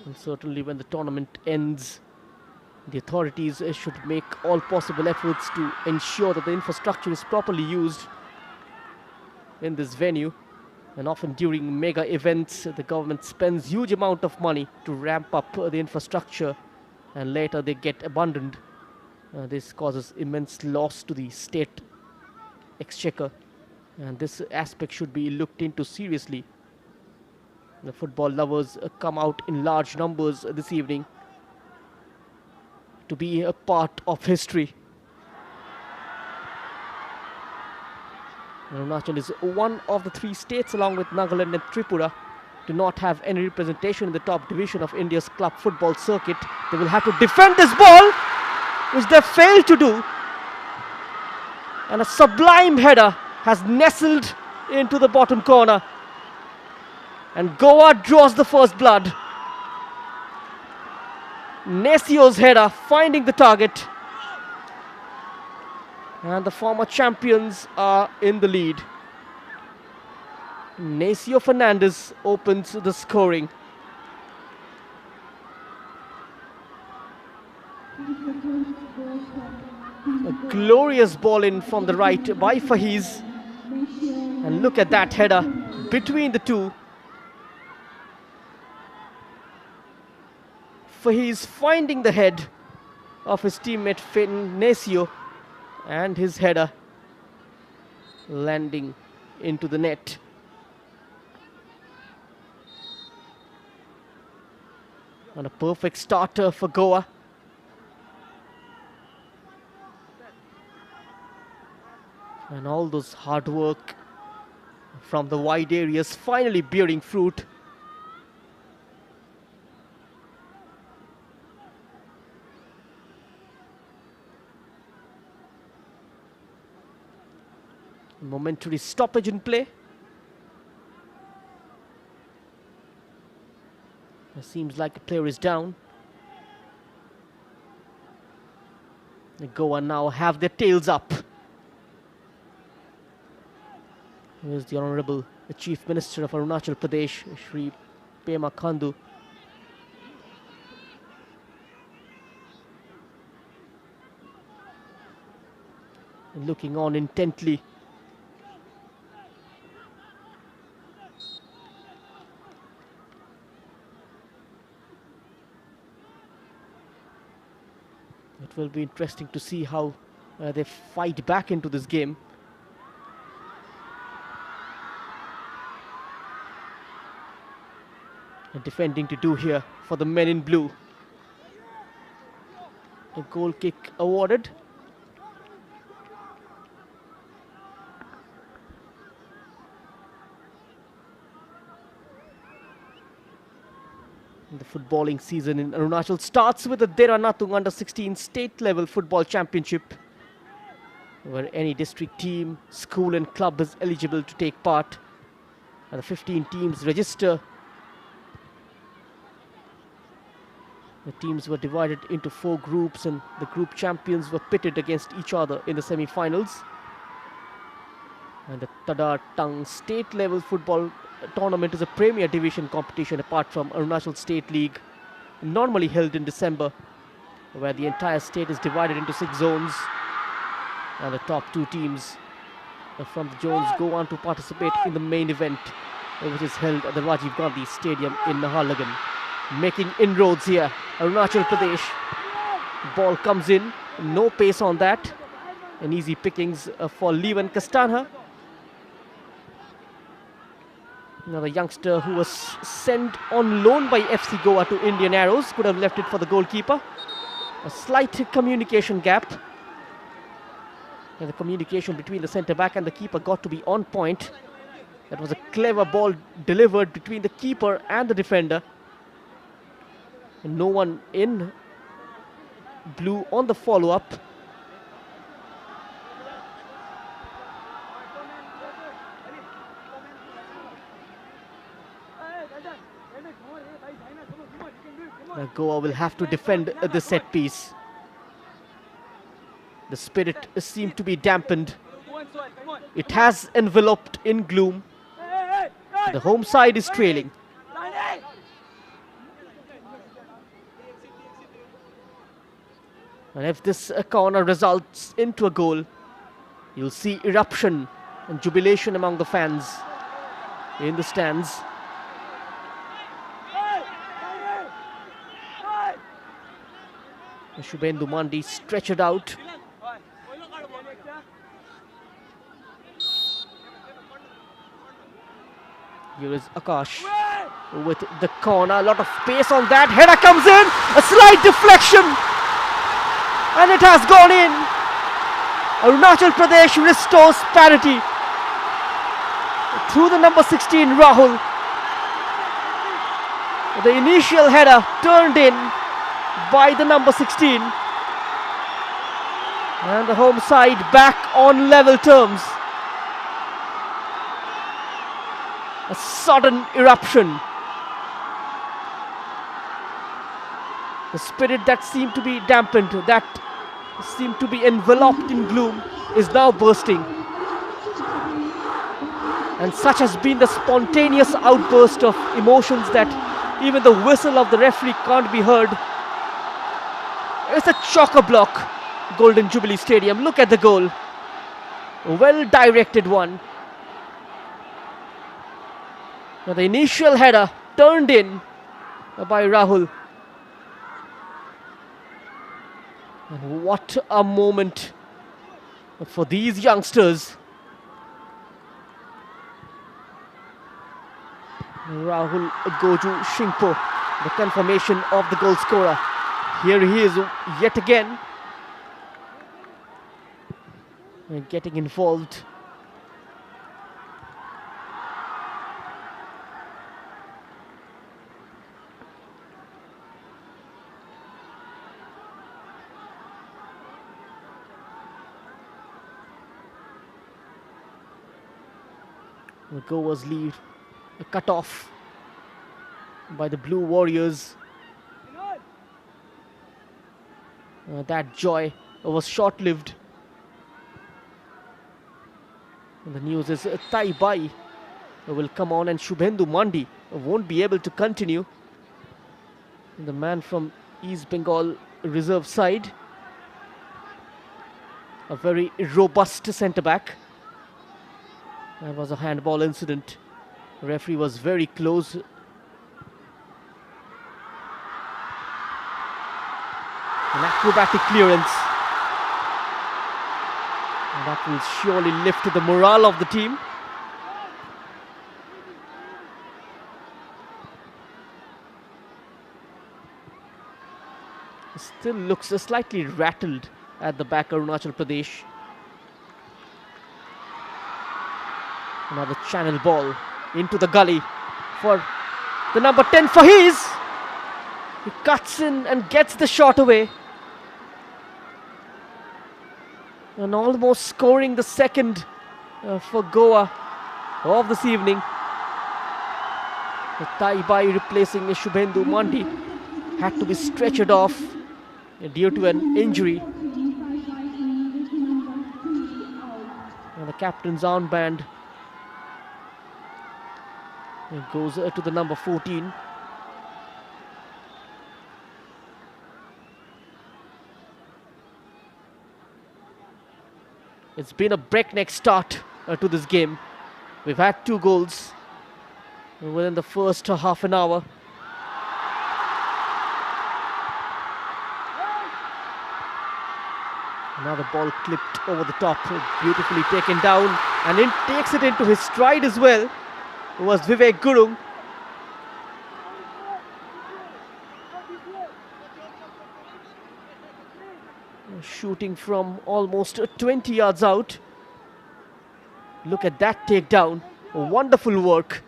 And certainly when the tournament ends, the authorities should make all possible efforts to ensure that the infrastructure is properly used in this venue. And often during mega events, the government spends huge amount of money to ramp up the infrastructure, and later they get abandoned. This causes immense loss to the state exchequer, and this aspect should be looked into seriously. The football lovers come out in large numbers this evening to be a part of history. Arunachal is one of the 3 states, along with Nagaland and Tripura, to not have any representation in the top division of India's club football circuit. They will have to defend this ball, which they failed to do. And a sublime header has nestled into the bottom corner. And Goa draws the first blood. Nesio's header finding the target. And the former champions are in the lead. Nacio Fernandez opens the scoring. A glorious ball in from the right by Fahiz. And look at that header between the two. Fahiz finding the head of his teammate Nacio, and his header landing into the net. And a perfect starter for Goa. And all those hard work from the wide areas finally bearing fruit. Momentary stoppage in play. It seems like a player is down. The Goa now have their tails up. Here's the Honorable Chief Minister of Arunachal Pradesh, Shri Pema Khandu. Looking on intently. It will be interesting to see how they fight back into this game. And defending to do here for the men in blue. A goal kick awarded. The footballing season in Arunachal starts with the Dera Natung Under-16 state level football championship, where any district team, school and club is eligible to take part. And the 15 teams register. The teams were divided into 4 groups, and the group champions were pitted against each other in the semi-finals. And the Tadar Tang state level football tournament is a premier division competition apart from Arunachal State League, normally held in December, where the entire state is divided into 6 zones, and the top 2 teams from the zones go on to participate in the main event, which is held at the Rajiv Gandhi Stadium in Naharlagun. Making inroads here, Arunachal Pradesh. Ball comes in, no pace on that, and easy pickings for Levan Kastanha. Another youngster who was sent on loan by FC Goa to Indian Arrows, could have left it for the goalkeeper. A slight communication gap. And the communication between the centre-back and the keeper got to be on point. That was a clever ball delivered between the keeper and the defender. And no one in blue on the follow-up. Goa will have to defend the set piece. The spirit seemed to be dampened. It has enveloped in gloom. The home side is trailing. And if this corner results into a goal, you'll see eruption and jubilation among the fans in the stands. Shubhendu Mandi stretched out. Here is Akash with the corner. A lot of pace on that. Header comes in. A slight deflection. And it has gone in. Arunachal Pradesh restores parity through the number 16 Rahul. The initial header turned in by the number 16, and the home side back on level terms. A sudden eruption. The spirit that seemed to be dampened, that seemed to be enveloped in gloom, is now bursting. And such has been the spontaneous outburst of emotions that even the whistle of the referee can't be heard. It's a chock-a-block, Golden Jubilee Stadium. Look at the goal. A well-directed one. Now the initial header turned in by Rahul. And what a moment for these youngsters. Rahul Goju Shingpo, the confirmation of the goal scorer. Here he is yet again, getting involved. The Goa's lead cut off by the Blue Warriors. That joy was short-lived. And the news is Tai Bai will come on and Shubhendu Mandi won't be able to continue. The man from East Bengal reserve side, a very robust centre-back. There was a handball incident. The referee was very close. An acrobatic clearance. And that will surely lift the morale of the team. Still looks slightly rattled at the back, Arunachal Pradesh. Another channel ball into the gully for the number 10 Fahiz. He cuts in and gets the shot away. And almost scoring the second for Goa of this evening. The Tai Bai replacing Shubhendu Mandi had to be stretchered off due to an injury. And the captain's armband goes to the number 14. It's been a breakneck start to this game. We've had 2 goals within the first half an hour. Another ball clipped over the top, beautifully taken down, and it takes it into his stride as well. It was Vivek Gurung. Shooting from almost 20 yards out. Look at that takedown. Wonderful work.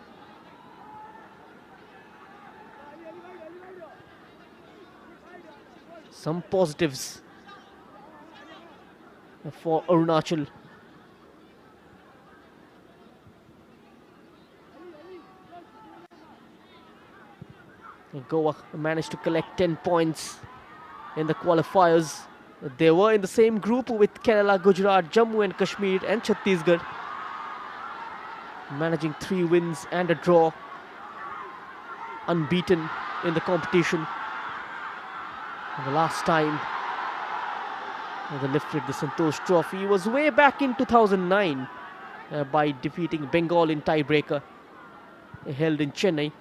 Some positives for Arunachal. Goa managed to collect 10 points in the qualifiers. They were in the same group with Kerala, Gujarat, Jammu and Kashmir and Chhattisgarh, managing 3 wins and a draw, unbeaten in the competition. And the last time they lifted the Santosh Trophy was way back in 2009 by defeating Bengal in tiebreaker held in Chennai.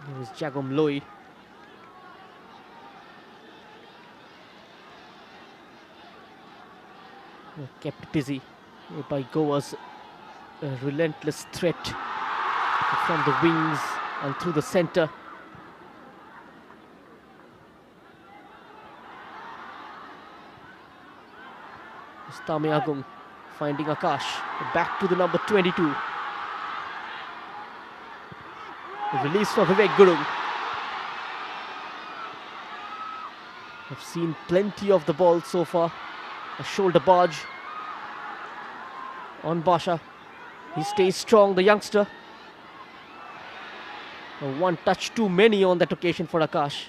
It was Jagom Loi. Kept busy by Goa's relentless threat from the wings and through the centre. Tamiagung finding Akash. Back to the number 22. The release for Vivek Gurung. I've seen plenty of the ball so far. A shoulder barge on Basha. He stays strong, the youngster. One touch too many on that occasion for Akash.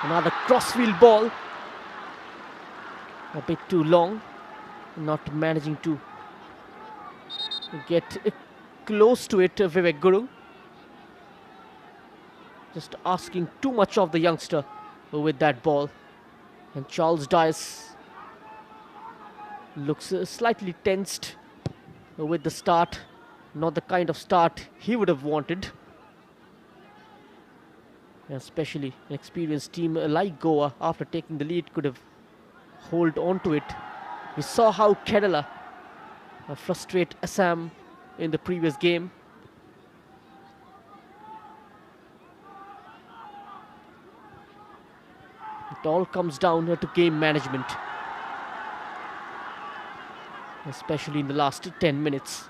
Another crossfield ball. A bit too long. Not managing to get close to it, Vivek Guru. Just asking too much of the youngster with that ball. And Charles Dias looks slightly tensed with the start. Not the kind of start he would have wanted. Especially an experienced team like Goa, after taking the lead, could have hold on to it. We saw how Kerala frustrate Assam in the previous game. It all comes down to game management, especially in the last 10 minutes.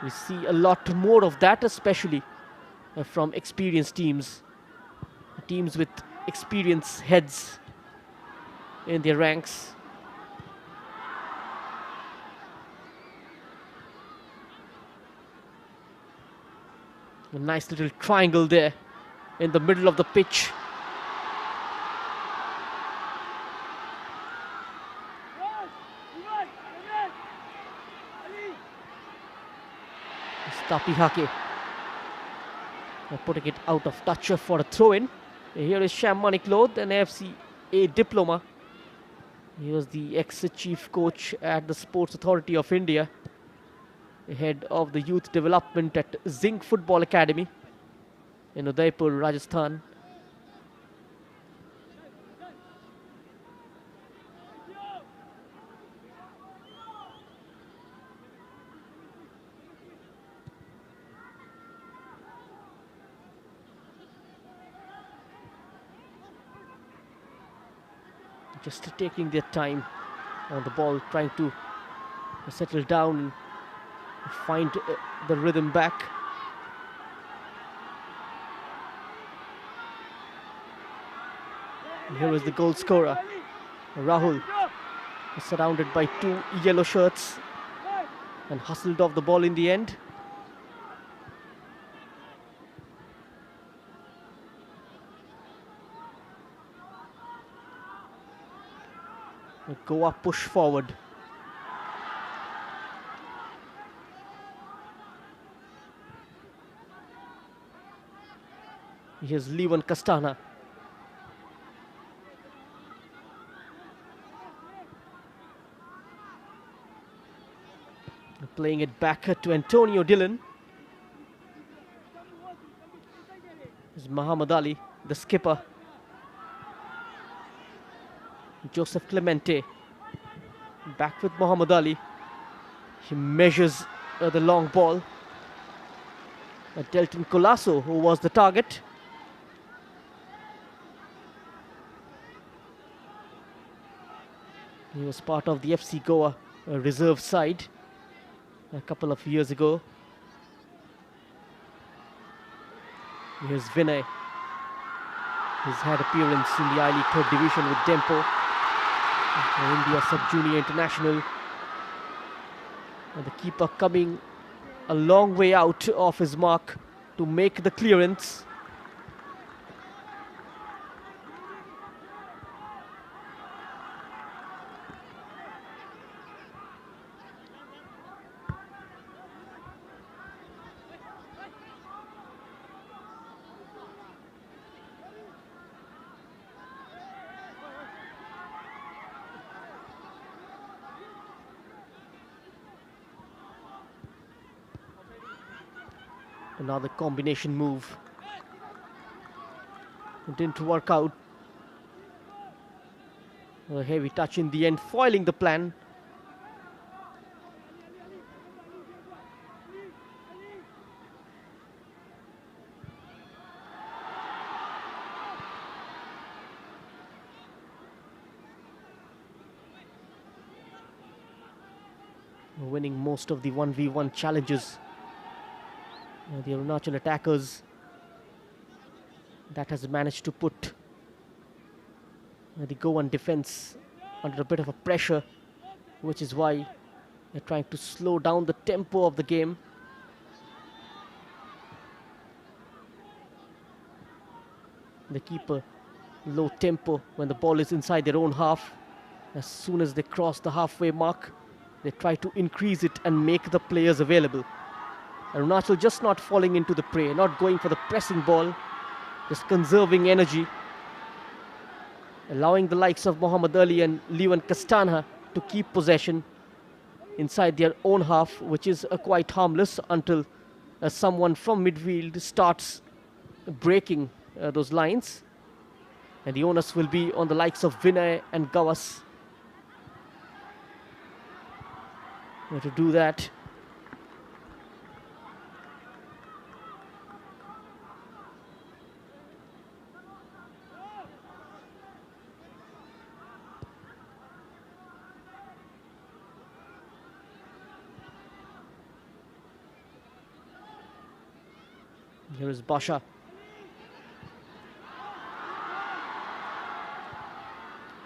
We see a lot more of that, especially from experienced teams, teams with experienced heads in their ranks. A nice little triangle there in the middle of the pitch. Tapi Hake putting it out of touch for a throw-in. Here is Sham Maniklod, an AFCA diploma. He was the ex-chief coach at the Sports Authority of India, head of the youth development at Zinc Football Academy in Udaipur, Rajasthan. Just taking their time on the ball, trying to settle down and find the rhythm back. And here is the goal scorer, Rahul, surrounded by two yellow shirts and hustled off the ball in the end. Goa push forward. Here's Levan Castana. Playing it back to Antonio Dillon. Here's Muhammad Ali, the skipper. Joseph Clemente back with Muhammad Ali. He measures the long ball. Delton Colasso, who was the target. He was part of the FC Goa reserve side a couple of years ago. Here's Vinay. He's had appearance in the I-League 3rd Division with Dempo, India Sub-Junior International. And the keeper coming a long way out of his mark to make the clearance. Another combination move. It didn't work out. A heavy touch in the end, foiling the plan. Winning most of the 1v1 challenges. The Arunachal attackers, that has managed to put the Goan defense under a bit of a pressure, which is why they're trying to slow down the tempo of the game. They keep a low tempo when the ball is inside their own half. As soon as they cross the halfway mark, they try to increase it and make the players available. Arunachal just not falling into the prey, not going for the pressing ball, just conserving energy, allowing the likes of Muhammad Ali and Levan Castanha to keep possession inside their own half, which is quite harmless until someone from midfield starts breaking those lines. And the onus will be on the likes of Vinay and Gawas to do that. Here is Basha.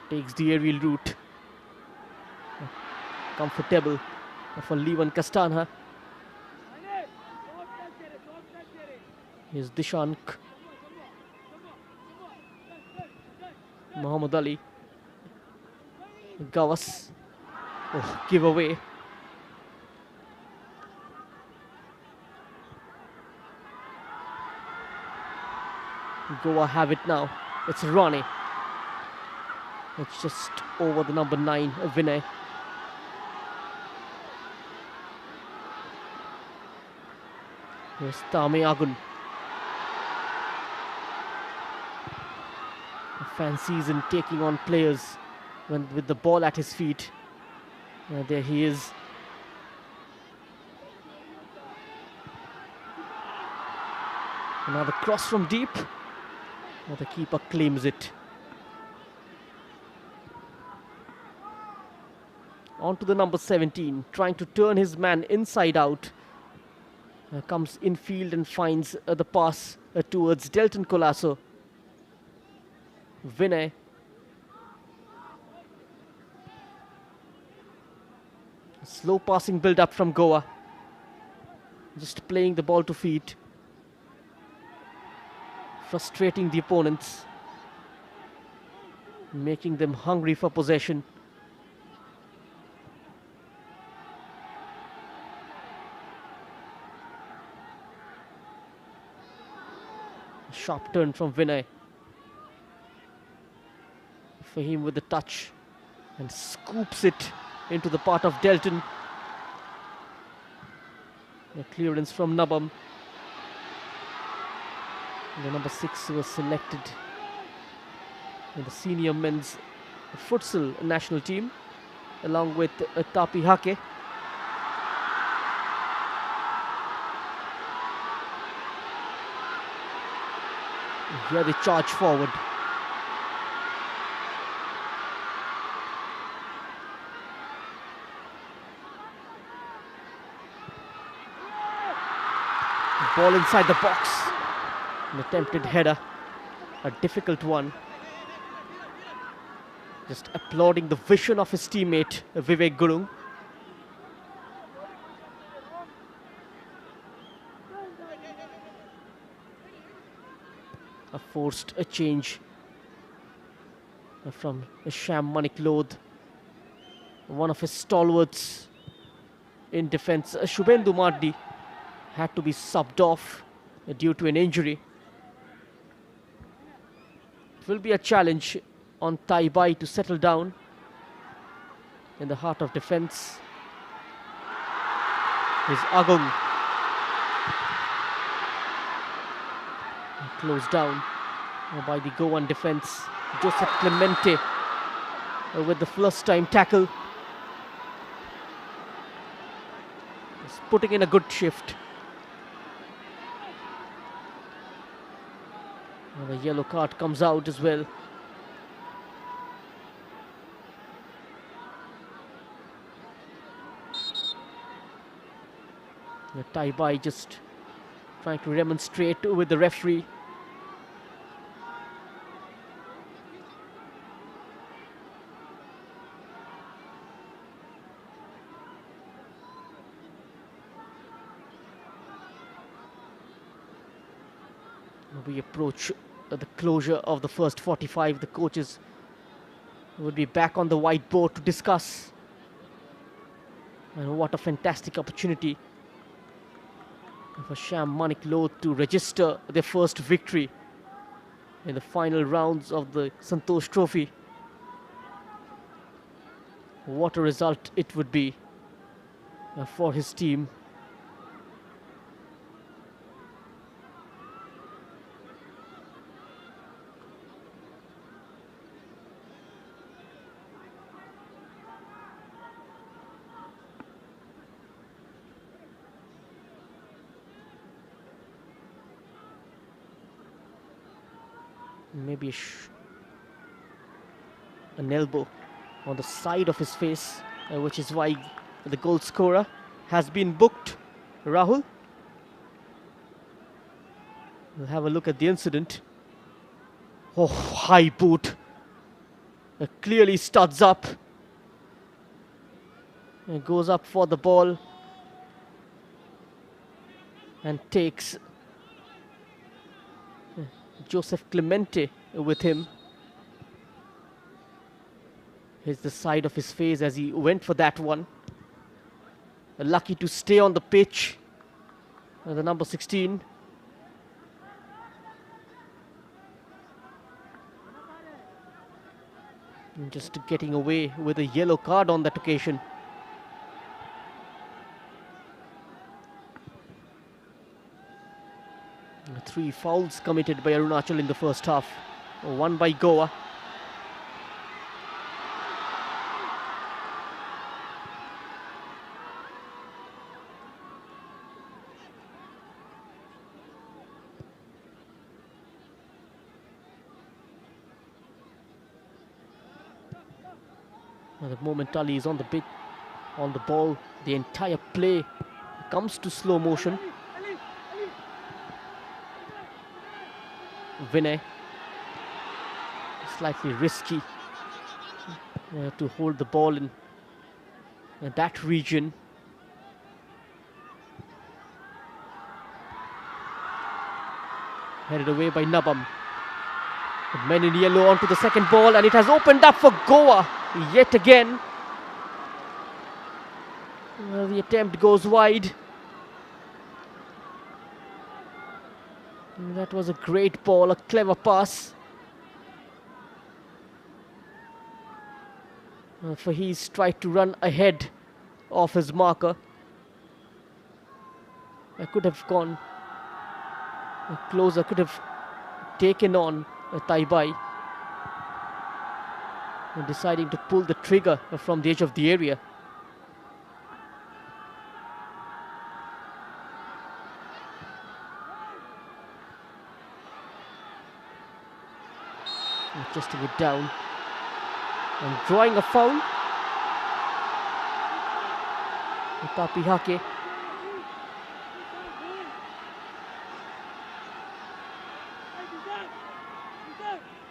Takes the aerial route. Comfortable for Levan Castanha. Here's Dishank. Muhammad Ali. Gawas. Oh, give away. Goa have it now. It's Ronnie. It's just over the number 9, Vinay. Here's Tame Agun. A fan season taking on players with the ball at his feet. There he is. Another cross from deep. The keeper claims it. On to the number 17, trying to turn his man inside out. Comes infield and finds the pass towards Delton Colasso. Vinay. Slow passing build up from Goa. Just playing the ball to feet. Frustrating the opponents. Making them hungry for possession. Sharp turn from Vinay. Fahim with the touch and scoops it into the part of Delton. A clearance from Nabam. The number 6 was selected in the senior men's futsal national team along with Tapi Hake. Here they charge forward. Ball inside the box. An attempted header. A difficult one. Just applauding the vision of his teammate, Vivek Gurung. Forced a change from Sham Manik Lodh, one of his stalwarts in defense. Shubhendu Mardi had to be subbed off due to an injury. It will be a challenge on Taibai to settle down in the heart of defense. Here's Agong. Closed down by the Goan defense. Joseph Clemente with the first time tackle. Just putting in a good shift. And the yellow card comes out as well. The Taibai just trying to remonstrate with the referee. We approach the closure of the first 45. The coaches would be back on the whiteboard to discuss. And what a fantastic opportunity for Sham Manik Lodh to register their first victory in the final rounds of the Santosh Trophy. What a result it would be for his team. Maybe an elbow on the side of his face, which is why the goal scorer has been booked. Rahul, we'll have a look at the incident. Oh, high boot. Clearly studs up. And goes up for the ball and takes Joseph Clemente with him. Here's the side of his face as he went for that one. Lucky to stay on the pitch. The number 16. And just getting away with a yellow card on that occasion. Three fouls committed by Arunachal in the first half. One by Goa. The moment Ali is on the ball, the entire play comes to slow motion. Vinay, slightly risky to hold the ball in that region. Headed away by Nabam. The men in yellow onto the second ball, and it has opened up for Goa yet again. The attempt goes wide. That was a great ball, a clever pass. Faheez tried to run ahead of his marker. I could have gone closer, could have taken on Taibai. Deciding to pull the trigger from the edge of the area. Adjusting it down and drawing a foul. Tapi Hake.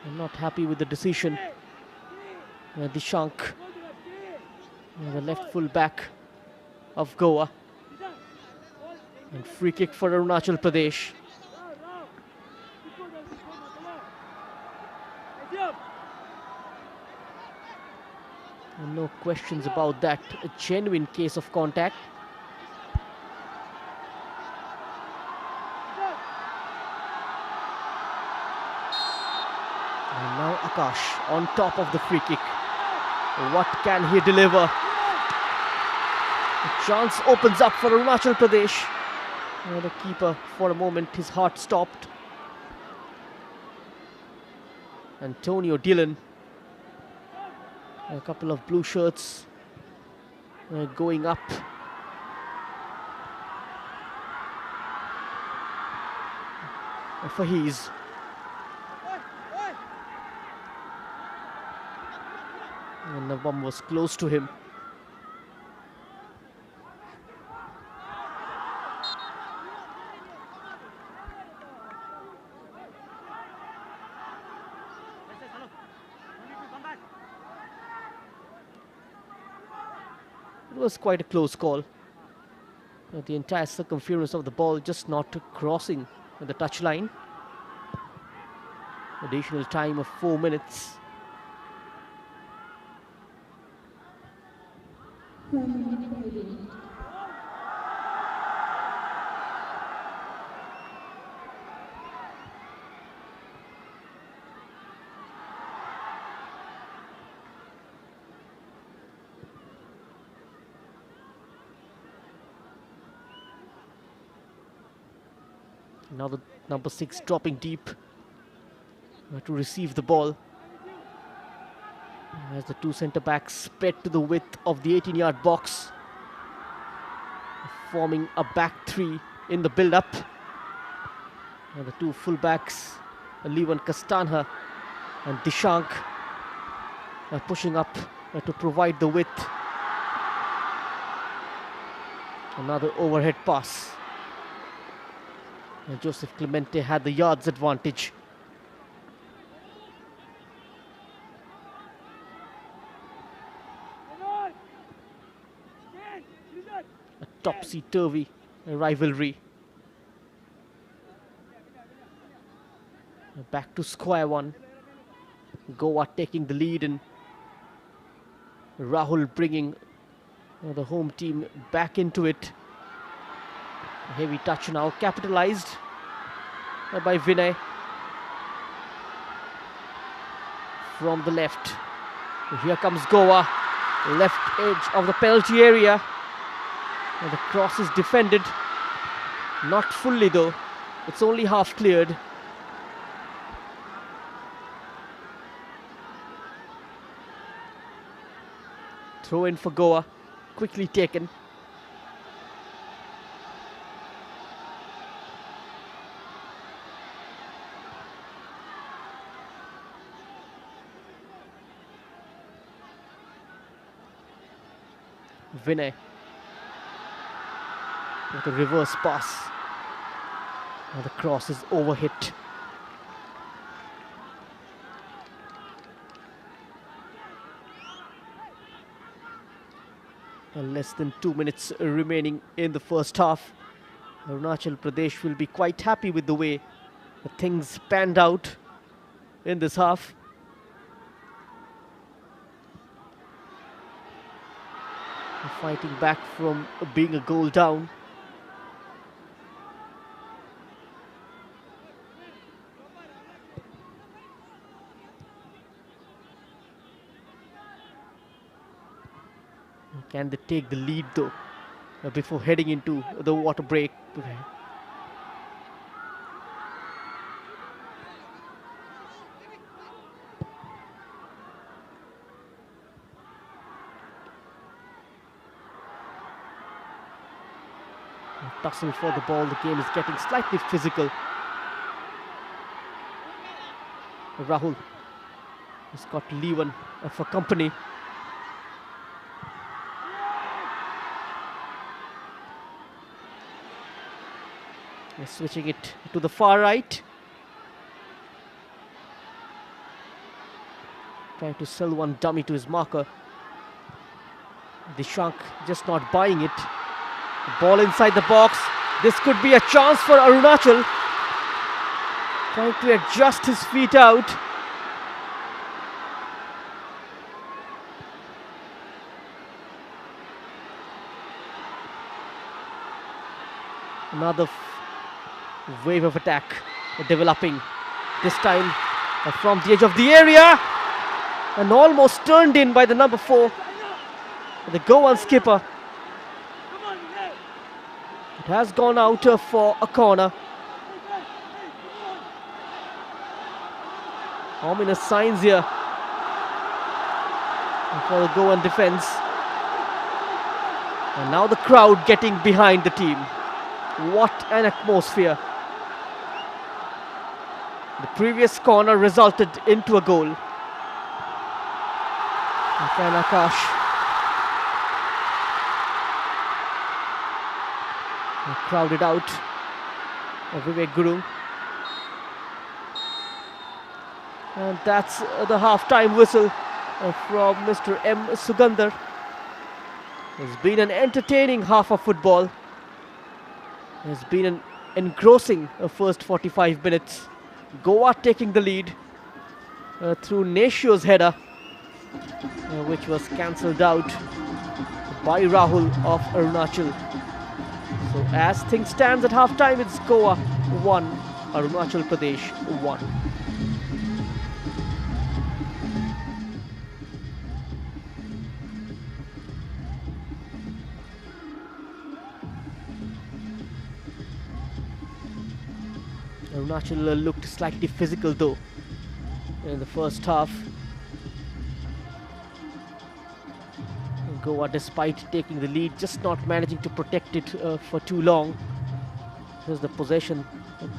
I'm not happy with the decision. Dishank, the left full back of Goa. And free kick for Arunachal Pradesh. No questions about that. A genuine case of contact. And now Akash on top of the free kick. What can he deliver? A chance opens up for Arunachal Pradesh. The keeper, for a moment, his heart stopped. Antonio Dillon. A couple of blue shirts going up. Faheez. And the bomb was close to him. It was quite a close call. The entire circumference of the ball just not crossing the touchline. Additional time of 4 minutes. Now the number 6 dropping deep to receive the ball. As the two centre backs spread to the width of the 18-yard box, forming a back three in the build-up. And the two full-backs, Levan Kastanha and Dishank, are pushing up to provide the width. Another overhead pass. And Joseph Clemente had the yards advantage. A topsy-turvy rivalry. Back to square one. Goa taking the lead and Rahul bringing the home team back into it. A heavy touch now, capitalized by Vinay from the left. Here comes Goa, left edge of the penalty area. And the cross is defended, not fully though, it's only half cleared. Throw in for Goa, quickly taken. Vinay with a reverse pass. And the cross is overhit. And less than 2 minutes remaining in the first half. Arunachal Pradesh will be quite happy with the way things panned out in this half. Fighting back from being a goal down. Can they take the lead though before heading into the water break? Tussle for the ball, the game is getting slightly physical. Rahul has got Levan for company. He's switching it to the far right. Trying to sell one dummy to his marker. Dishank just not buying it. Ball inside the box. This could be a chance for Arunachal. Trying to adjust his feet out. Another wave of attack developing. This time from the edge of the area. And almost turned in by the number 4. The Goan skipper. It has gone out for a corner. Ominous signs here for the Goan defense. And now the crowd getting behind the team. What an atmosphere. The previous corner resulted into a goal. And Akash crowded out. Vivek Guru. And that's the half-time whistle from Mr. M. Sugandhar. It's been an entertaining half of football. It's been an engrossing first 45 minutes. Goa taking the lead. through Neshio's header, which was cancelled out by Rahul of Arunachal. So as things stands at half-time, it's Goa 1, Arunachal Pradesh 1. Arunachal looked slightly physical though in the first half. Goa, despite taking the lead, just not managing to protect it for too long. Here's the possession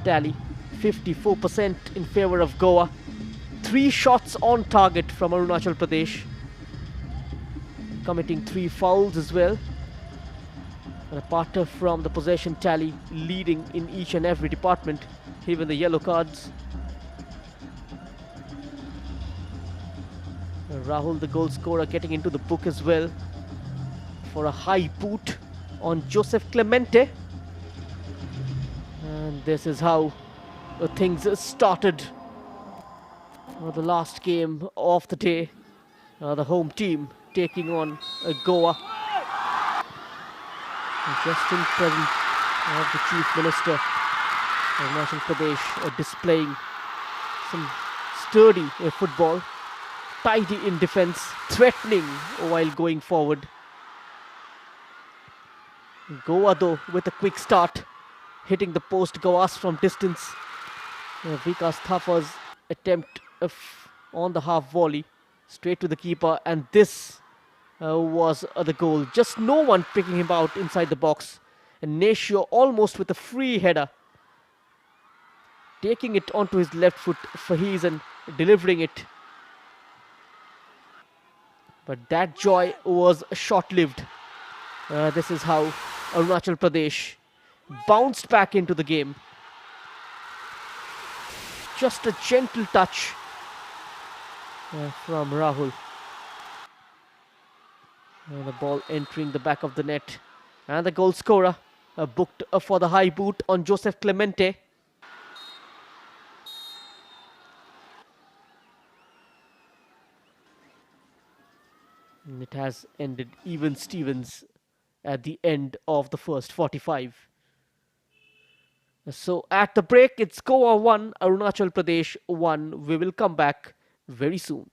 tally, 54% in favour of Goa. 3 shots on target from Arunachal Pradesh, committing 3 fouls as well. And apart from the possession tally, leading in each and every department, even the yellow cards. Rahul, the goal scorer, getting into the book as well for a high boot on Joseph Clemente. And this is how things started. The last game of the day, the home team taking on Goa. Just in presence of the Chief Minister of Arunachal Pradesh, displaying some sturdy football, tidy in defence, threatening while going forward. Goa though with a quick start, hitting the post Gawas from distance. Vikas Thapa's attempt on the half volley, straight to the keeper, and this was the goal. Just no one picking him out inside the box. And Neshio almost with a free header, taking it onto his left foot, Faheez, and delivering it. But that joy was short-lived. This is how Arunachal Pradesh bounced back into the game. Just a gentle touch from Rahul. The ball entering the back of the net. And the goal scorer booked for the high boot on Joseph Clemente. And it has ended even Stevens at the end of the first 45. So at the break, it's Goa 1, Arunachal Pradesh 1. We will come back very soon.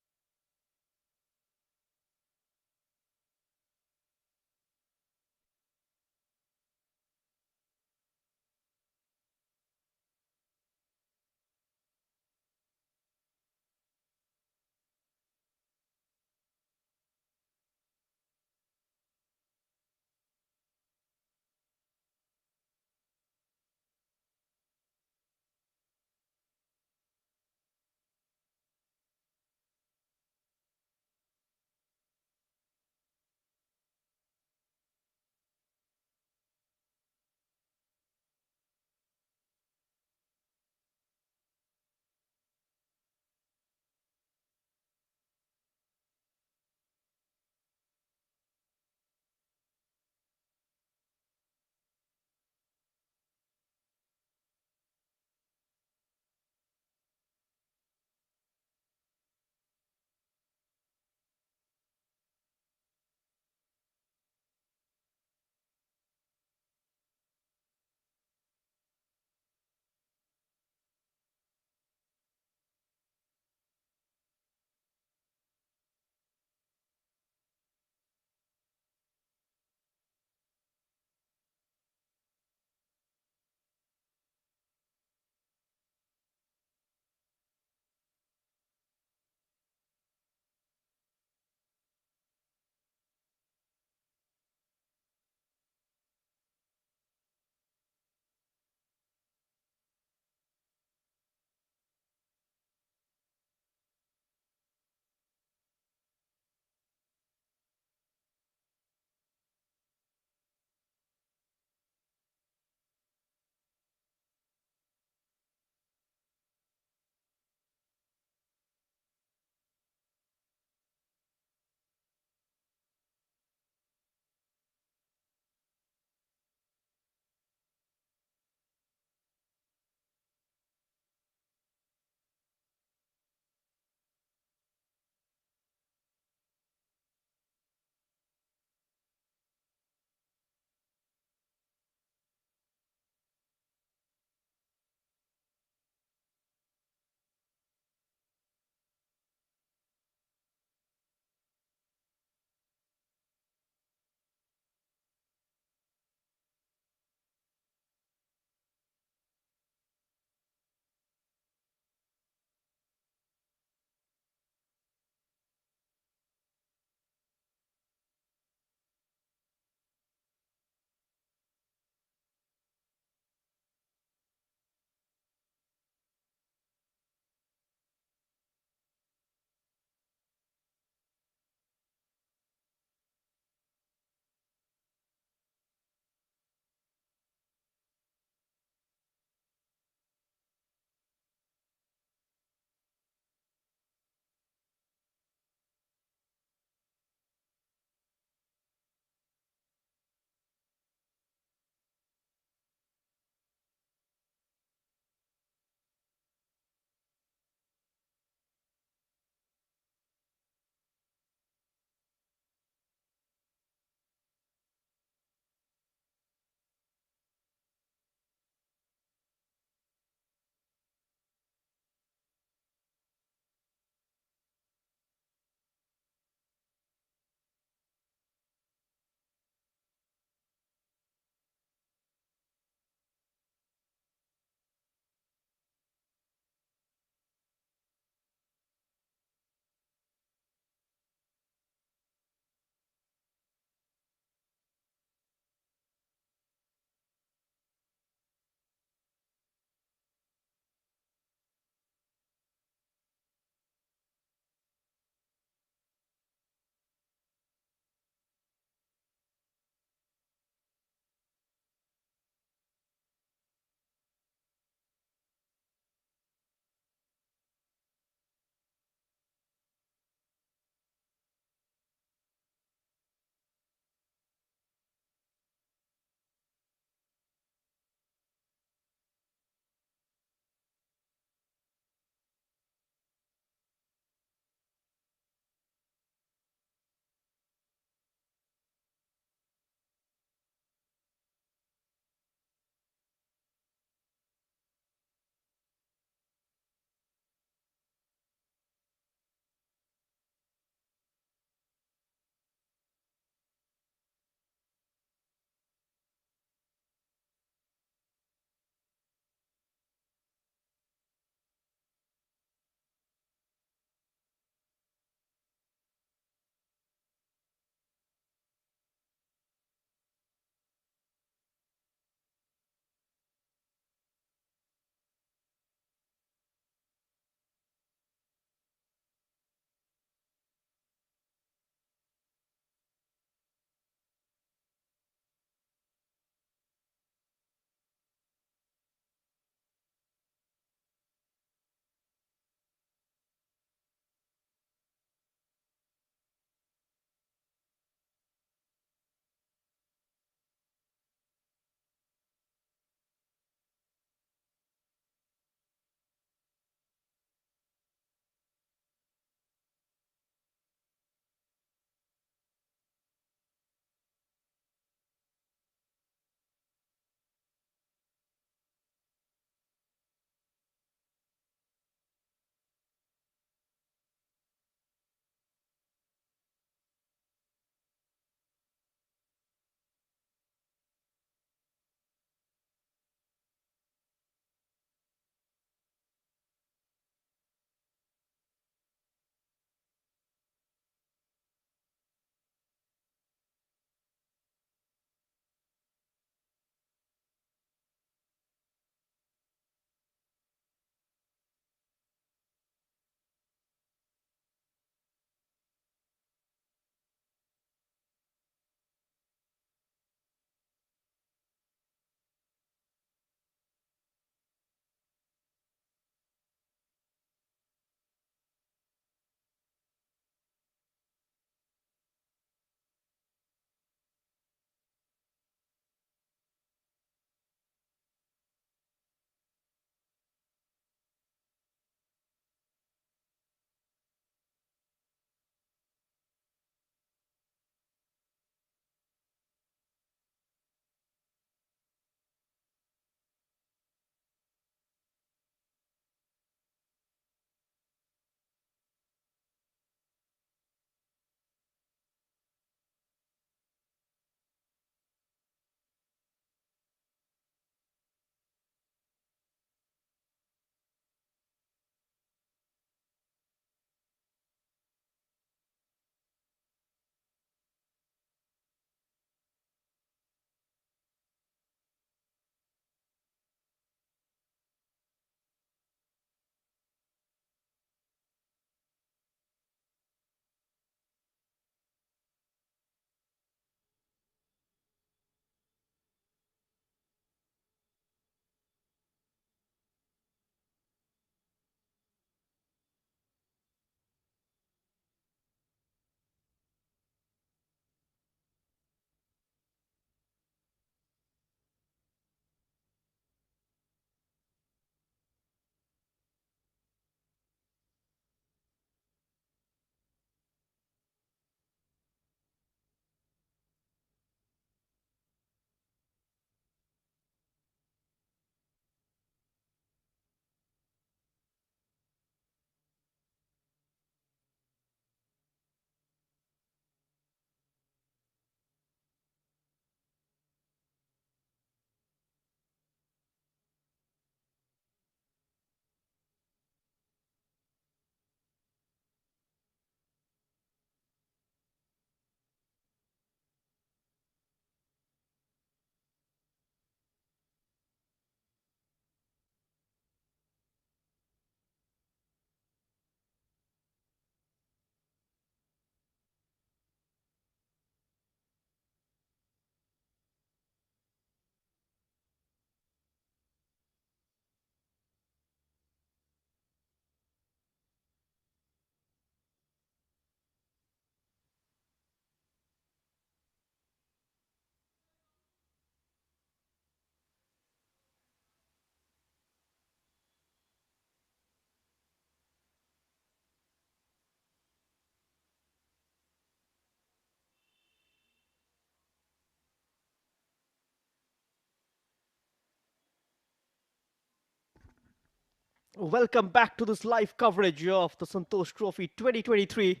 Welcome back to this live coverage of the Santosh Trophy 2023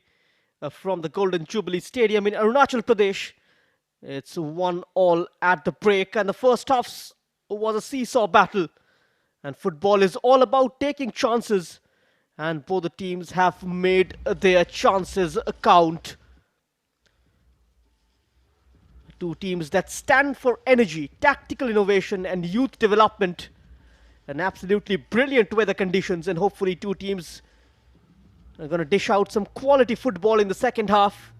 from the Golden Jubilee Stadium in Arunachal Pradesh. It's 1-1 at the break, and the first half was a seesaw battle. And football is all about taking chances, and both the teams have made their chances count. Two teams that stand for energy, tactical innovation, and youth development. And absolutely brilliant weather conditions, and hopefully two teams are going to dish out some quality football in the second half.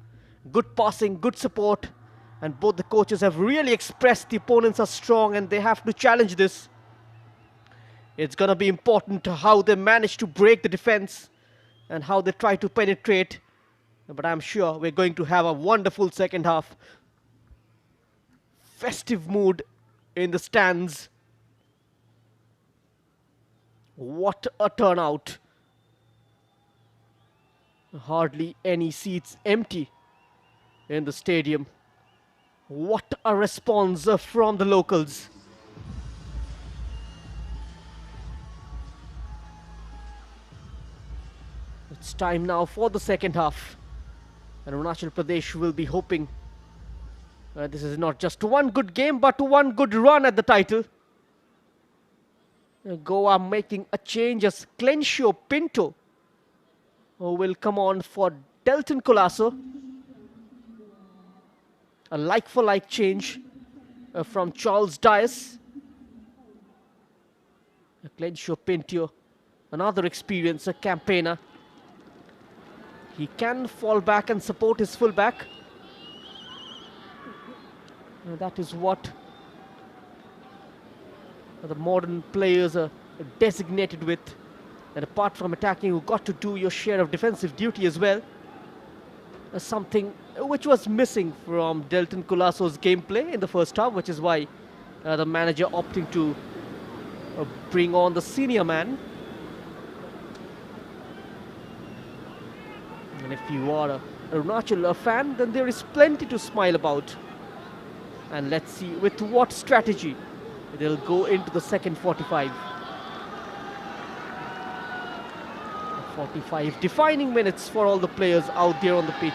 Good passing, good support, and both the coaches have really expressed the opponents are strong and they have to challenge this. It's going to be important how they manage to break the defense and how they try to penetrate, but I'm sure we're going to have a wonderful second half. Festive mood in the stands. What a turnout. Hardly any seats empty in the stadium. What a response from the locals. It's time now for the second half. And Arunachal Pradesh will be hoping this is not just one good game, but one good run at the title. Goa making a change as Clencio Pinto will come on for Delton Colasso. A like-for-like change from Charles Dias. Clencio Pinto, another experienced campaigner. He can fall back and support his fullback. That is what the modern players are designated with. And apart from attacking, you got to do your share of defensive duty as well. Something which was missing from Delton Colasso's gameplay in the first half, which is why the manager opting to bring on the senior man. And if you are a Arunachal fan, then there is plenty to smile about. And let's see with what strategy they'll go into the second 45. 45 defining minutes for all the players out there on the pitch.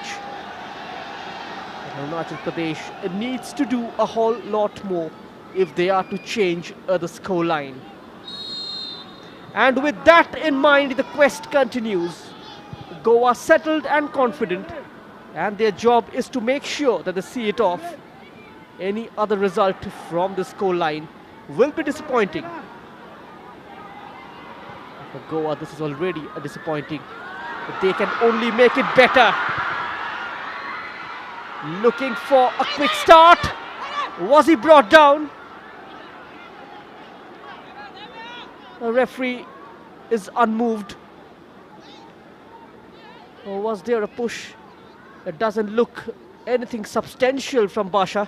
Arunachal Pradesh needs to do a whole lot more if they are to change the scoreline. And with that in mind, the quest continues. Goa settled and confident, and their job is to make sure that they see it off. Any other result from the scoreline will be disappointing. For Goa, this is already a disappointing. But they can only make it better. Looking for a quick start. Was he brought down? The referee is unmoved. Or was there a push? It doesn't look anything substantial from Basha.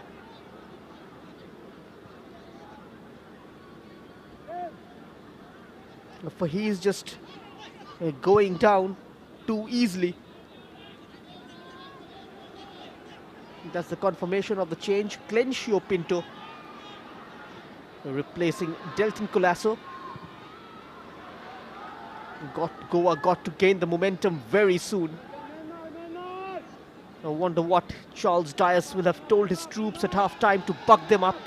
For he is just going down too easily. That's the confirmation of the change. Clencio Pinto replacing Delton Colasso. Goa got to gain the momentum very soon. I wonder what Charles Dias will have told his troops at half-time to buck them up.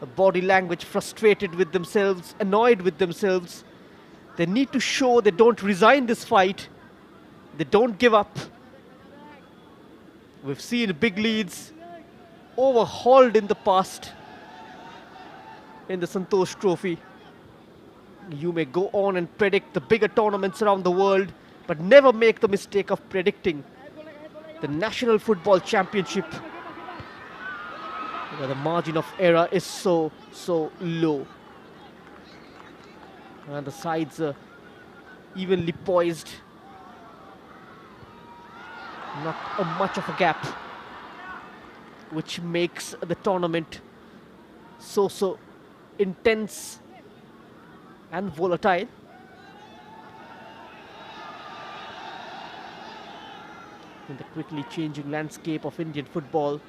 A body language frustrated with themselves, annoyed with themselves. They need to show they don't resign this fight. They don't give up. We've seen big leads overhauled in the past in the Santosh Trophy. You may go on and predict the bigger tournaments around the world, but never make the mistake of predicting the National Football Championship, where the margin of error is so low. And the sides are evenly poised. Not much of a gap, which makes the tournament so intense and volatile. In the quickly changing landscape of Indian football,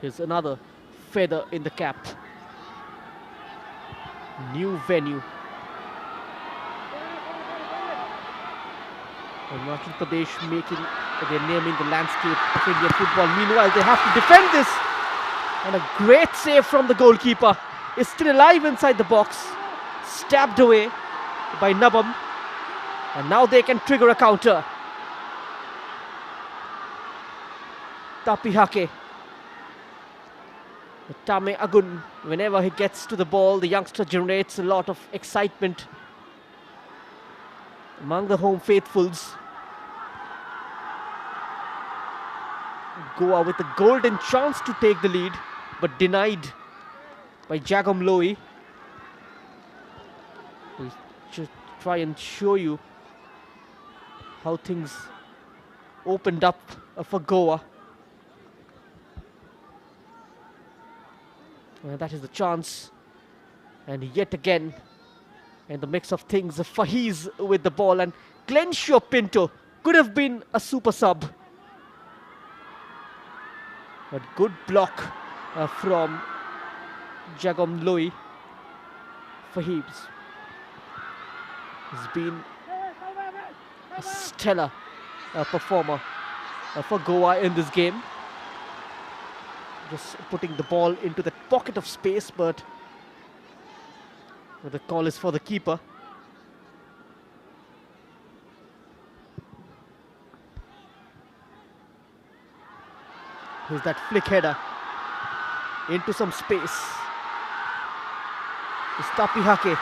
here's another feather in the cap. New venue, Arunachal Pradesh they're naming the landscape of Indian football. Meanwhile, they have to defend this. And a great save from the goalkeeper. Is still alive inside the box. Stabbed away by Nabam. And now they can trigger a counter. Tapihake. Tame Agun, whenever he gets to the ball, the youngster generates a lot of excitement among the home faithfuls. Goa with a golden chance to take the lead, but denied by Jagom Lowy. We'll just try and show you how things opened up for Goa. That is the chance. And yet again, in the mix of things, Fahiz with the ball, and Glenshio Pinto could have been a super sub. But good block from Jagom Lowy. Fahiz has been a stellar performer for Goa in this game. Just putting the ball into the pocket of space, but the call is for the keeper. Here's that flick header into some space. It's Tapihake.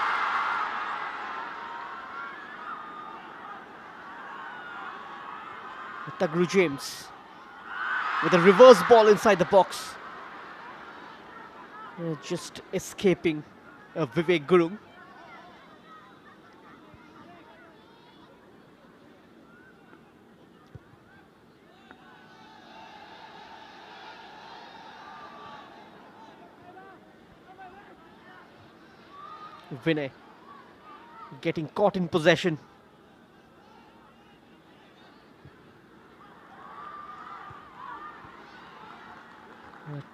Tagru James with a reverse ball inside the box. Just escaping Vivek Gurung. Vinay getting caught in possession.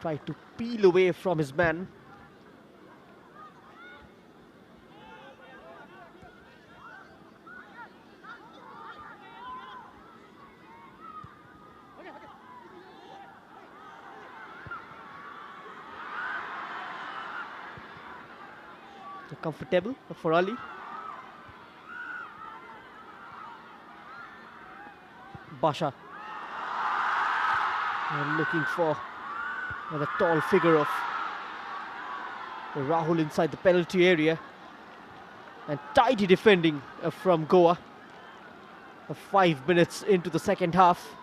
Tried to peel away from his man. Comfortable for Ali. Basha looking for the tall figure of Rahul inside the penalty area, and tidy defending from Goa. 5 minutes into the second half.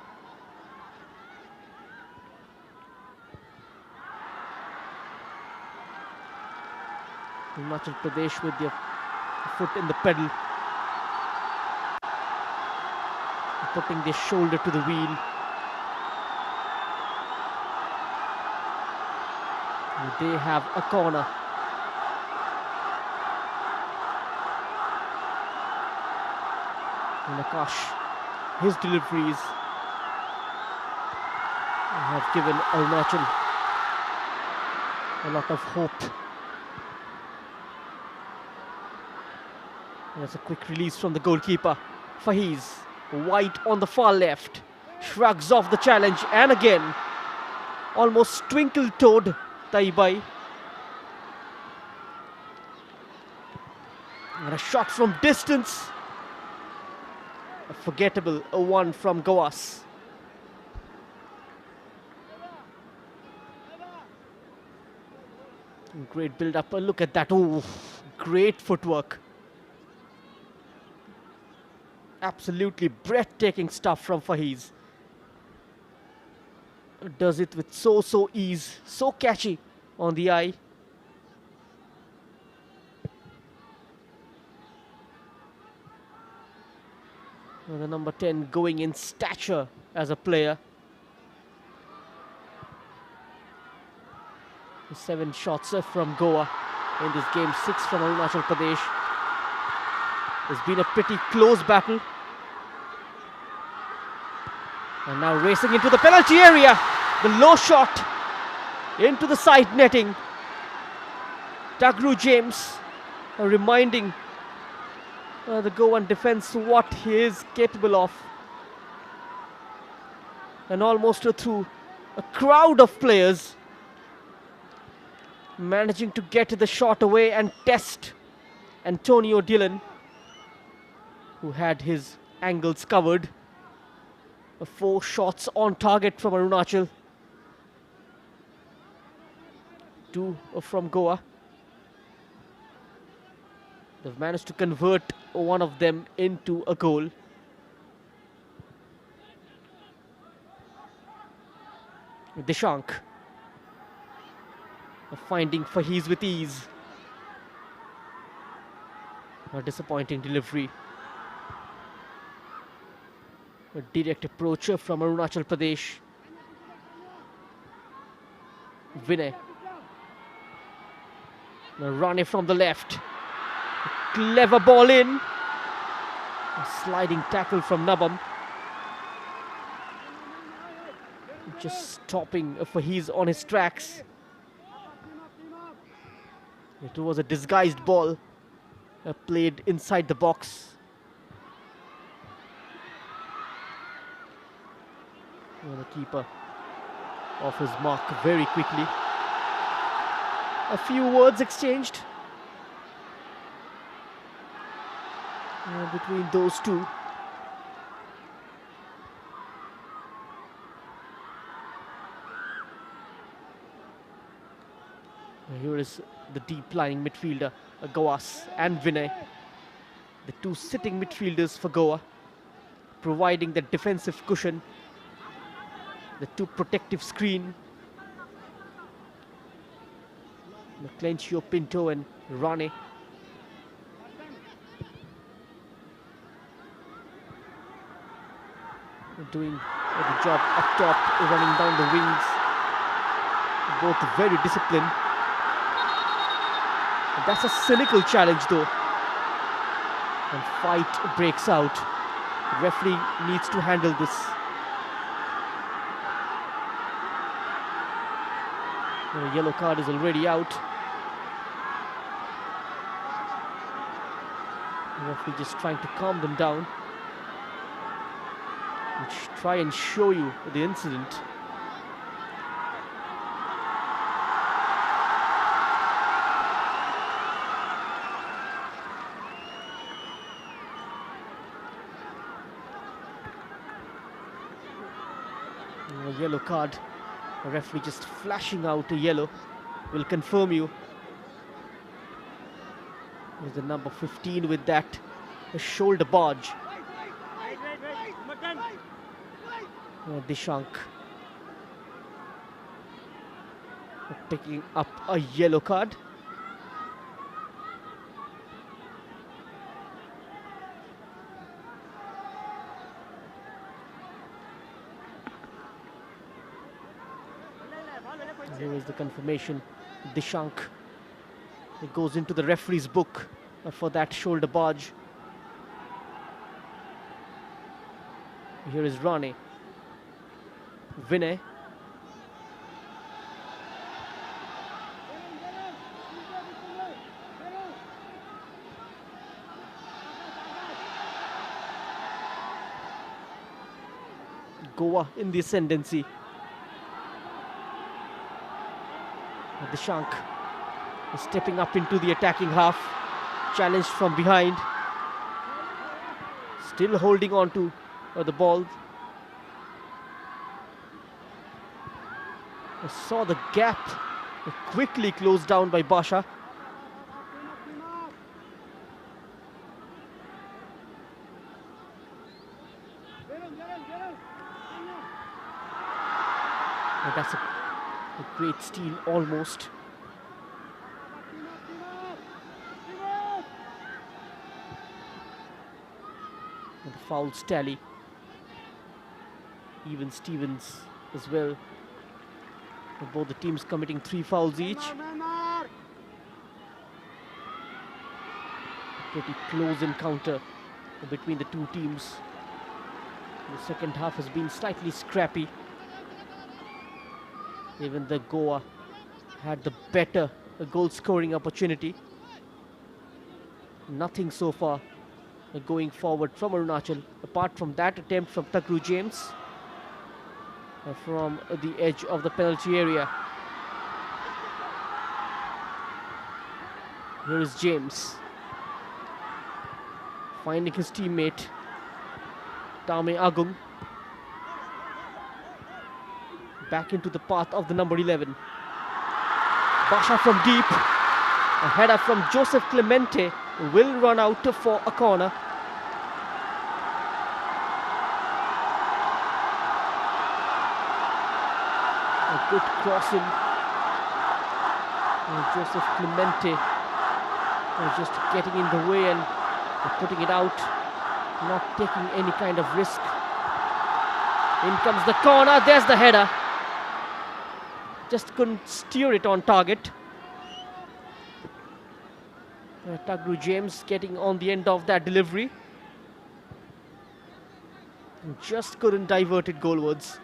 Arunachal Pradesh with their foot in the pedal, putting their shoulder to the wheel. They have a corner. And Akash, his deliveries have given Arunachal a lot of hope. There's a quick release from the goalkeeper. Fahiz, White on the far left, shrugs off the challenge, and again, almost twinkle-toed Taibai. And a shot from distance. A forgettable one from Goas. Great build-up. Look at that. Oh, great footwork. Absolutely breathtaking stuff from Fahiz. Does it with so ease, so catchy on the eye. The number 10 going in stature as a player. 7 shots from Goa in this game, 6 from Arunachal Pradesh. It's been a pretty close battle. And now racing into the penalty area. The low shot into the side netting. Tagru James reminding The Goan defense, what he is capable of. And almost through a crowd of players, managing to get the shot away and test Antonio Dillon, who had his angles covered. 4 shots on target from Arunachal. 2 from Goa. They've managed to convert one of them into a goal. Dishank finding Fahiz with ease. A disappointing delivery. A direct approach from Arunachal Pradesh. Vinay. Rane from the left. A clever ball in. A sliding tackle from Nabam. Just stopping Fahiz on his tracks. It was a disguised ball played inside the box. The keeper off his mark very quickly. A few words exchanged between those two. Here is the deep lying midfielder, Gawas and Vinay. The 2 sitting midfielders for Goa, providing the defensive cushion, the 2 protective screen. Clencio Pinto and Rane. Doing the job up top, running down the wings. Both very disciplined. That's a cynical challenge though. And fight breaks out. The referee needs to handle this. The yellow card is already out. The referee just trying to calm them down. And try and show you the incident. A yellow card. The referee just flashing out a yellow will confirm you. There's the number 15 with that shoulder barge. Dishank picking up a yellow card. Here is the confirmation. Dishank. It goes into the referee's book for that shoulder barge. Here is Rane. Vinay. Goa in the ascendancy. Dishank is stepping up into the attacking half. Challenged from behind. Still holding on to the ball. I saw the gap quickly closed down by Basha. And that's a great steal almost. And the fouls tally. Even Stevens as well. Both the teams committing 3 fouls each. Pretty close encounter between the 2 teams. The second half has been slightly scrappy. Even the Goa had the better goal scoring opportunity. Nothing so far going forward from Arunachal. Apart from that attempt from Tagru James from the edge of the penalty area. Here is James finding his teammate Tame Agung. Back into the path of the number 11. Basha from deep. A header from Joseph Clemente will run out for a corner. A good crossing. Joseph Clemente just getting in the way and putting it out, not taking any kind of risk. In comes the corner, there's the header. Just couldn't steer it on target. Tagru James getting on the end of that delivery. Just couldn't divert it goalwards.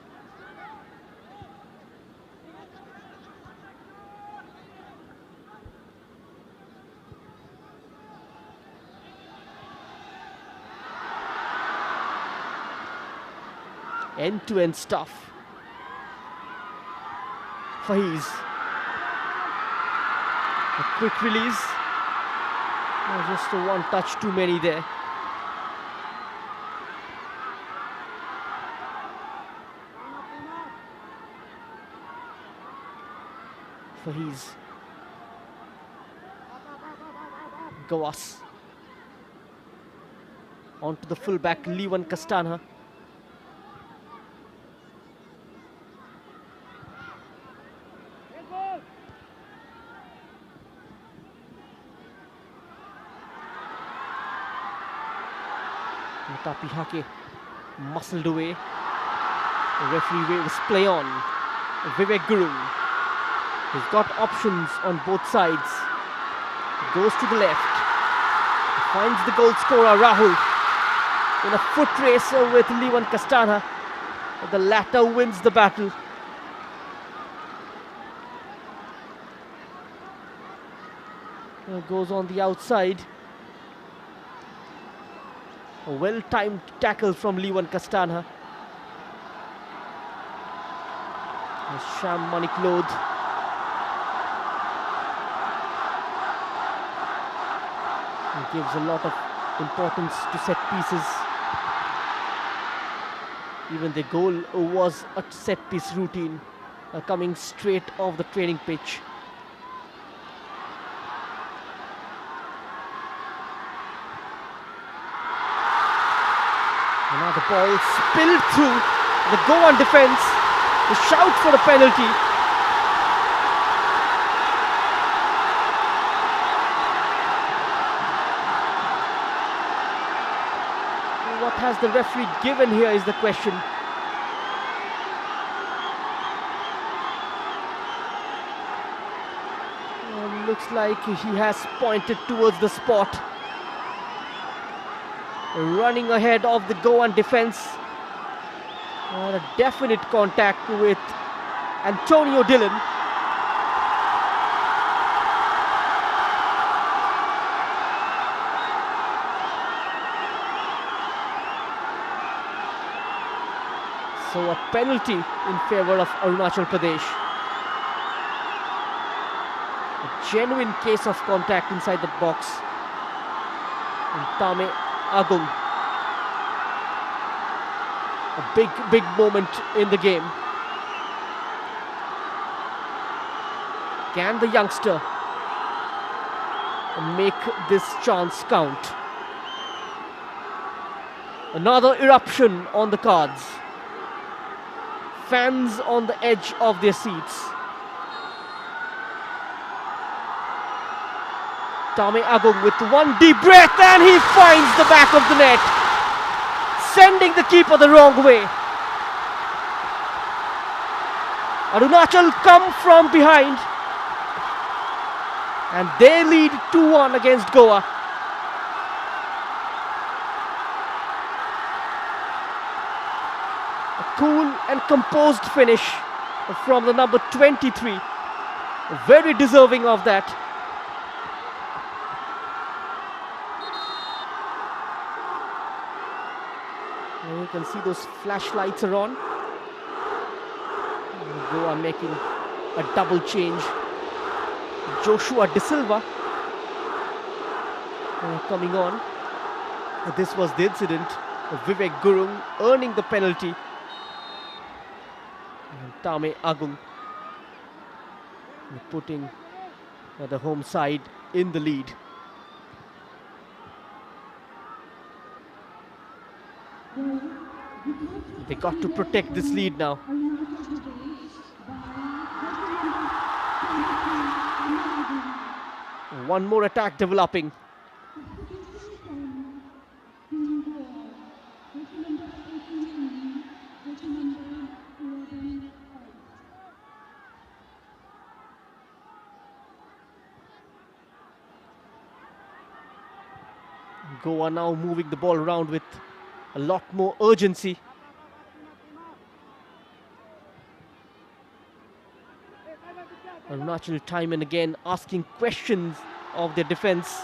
End-to-end stuff. Faiz. A quick release. Just a one touch too many there. Faiz. Gawas. On to the fullback, Levan Castana. Tapi Hake muscled away. The referee waves play on. Vivek Guru. He's got options on both sides. Goes to the left. Finds the goal scorer Rahul in a foot race with Levan Castana. The latter wins the battle. Goes on the outside. A well-timed tackle from Levan Castana. Sham Maniklod. He gives a lot of importance to set pieces. Even the goal was a set piece routine coming straight off the training pitch. Now the ball spilled through the Goan defense. The shout for a penalty. What has the referee given here is the question. Looks like he has pointed towards the spot. Running ahead of the Goan defense. A definite contact with Antonio Dillon. So a penalty in favor of Arunachal Pradesh. A genuine case of contact inside the box. And Tame Agung. A big moment in the game. Can the youngster make this chance count? Another eruption on the cards. Fans on the edge of their seats. Tame Agung with one deep breath and he finds the back of the net, sending the keeper the wrong way. Arunachal come from behind and they lead 2-1 against Goa. A cool and composed finish from the number 23. Very deserving of that. And you can see those flashlights are on. Goa making a double change. Joshua De Silva coming on. This was the incident of Vivek Gurung earning the penalty. And Tame Agung putting the home side in the lead. They got to protect this lead now. One more attack developing. Goa now moving the ball around with a lot more urgency. Arunachal time and again asking questions of their defense.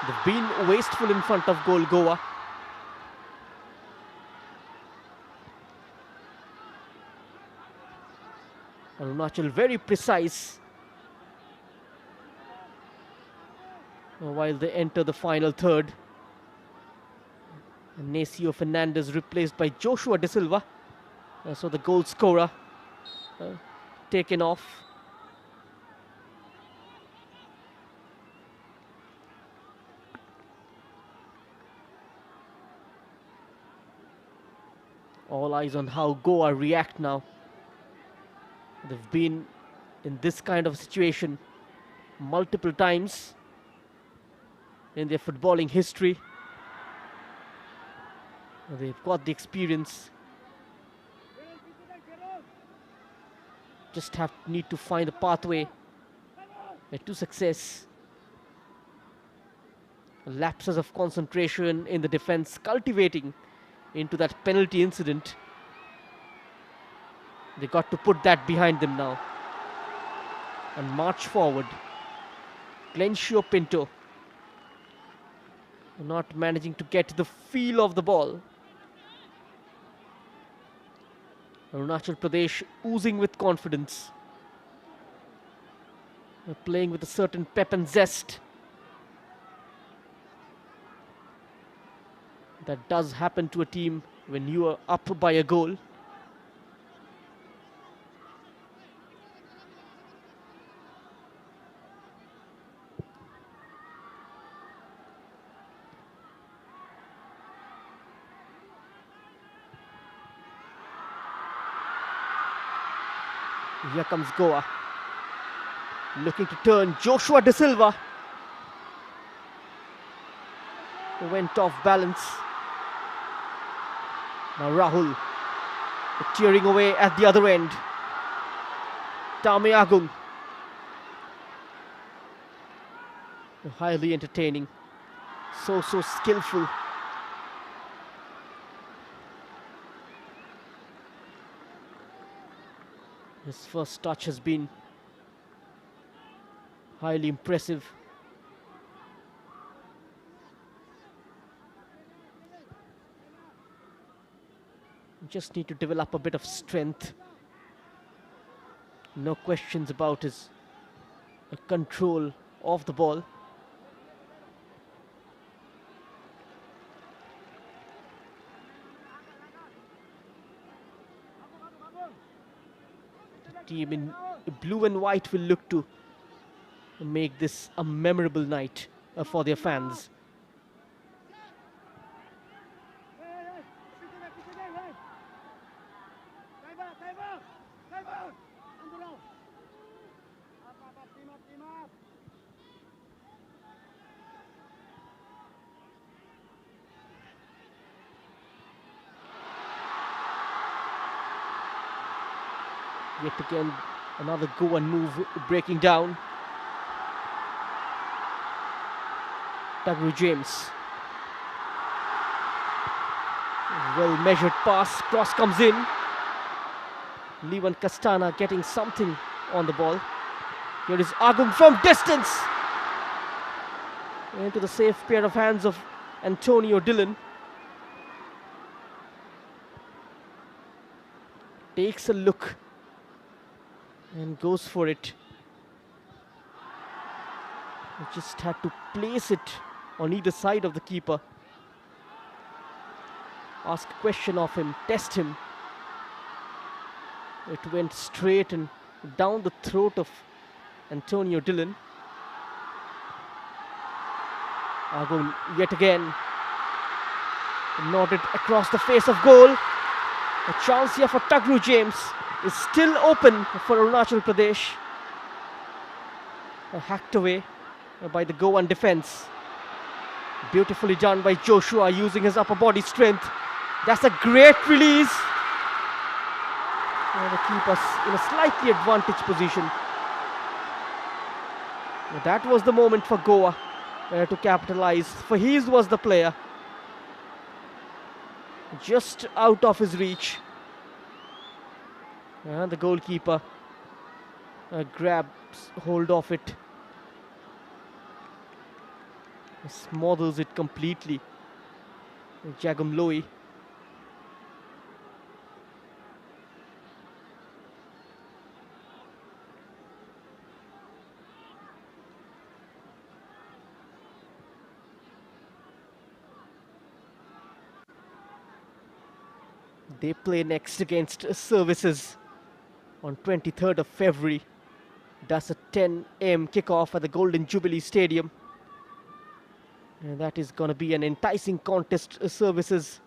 They've been wasteful in front of goal, Goa. Arunachal very precise while they enter the final third. Nacio Fernandez replaced by Joshua De Silva. So the goal scorer taken off. All eyes on how Goa react now. They've been in this kind of situation multiple times in their footballing history. They've got the experience. Just need to find a pathway to success. Lapses of concentration in the defense cultivating into that penalty incident. They got to put that behind them now and march forward. Glencio Pinto not managing to get the feel of the ball. Arunachal Pradesh oozing with confidence. They're playing with a certain pep and zest. That does happen to a team when you are up by a goal. Here comes Goa, looking to turn. Joshua De Silva went off balance. Now Rahul tearing away at the other end. Tame Agung, highly entertaining, so skillful. His first touch has been highly impressive. Just need to develop a bit of strength. No questions about his control of the ball. Team in blue and white will look to make this a memorable night for their fans. Yet again, another Goan move breaking down. Tagru James. Well measured pass, cross comes in. Levan Castana getting something on the ball. Here is Agung from distance. Into the safe pair of hands of Antonio Dillon. Takes a look and goes for it. He just had to place it on either side of the keeper. Ask a question of him, test him. It went straight and down the throat of Antonio Dillon. Agung yet again nodded across the face of goal. A chance here for Tagru James is still open for Arunachal Pradesh. Hacked away by the Goan defense. Beautifully done by Joshua using his upper body strength. That's a great release. The keeper's in a slightly advantage position. That was the moment for Goa to capitalize. Faheez was the player. Just out of his reach. And the goalkeeper grabs hold of it. Smothers it completely. Jagum Loi. They play next against Services on 23rd of February. That's a 10 a.m. kickoff at the Golden Jubilee Stadium. And that is going to be an enticing contest. Services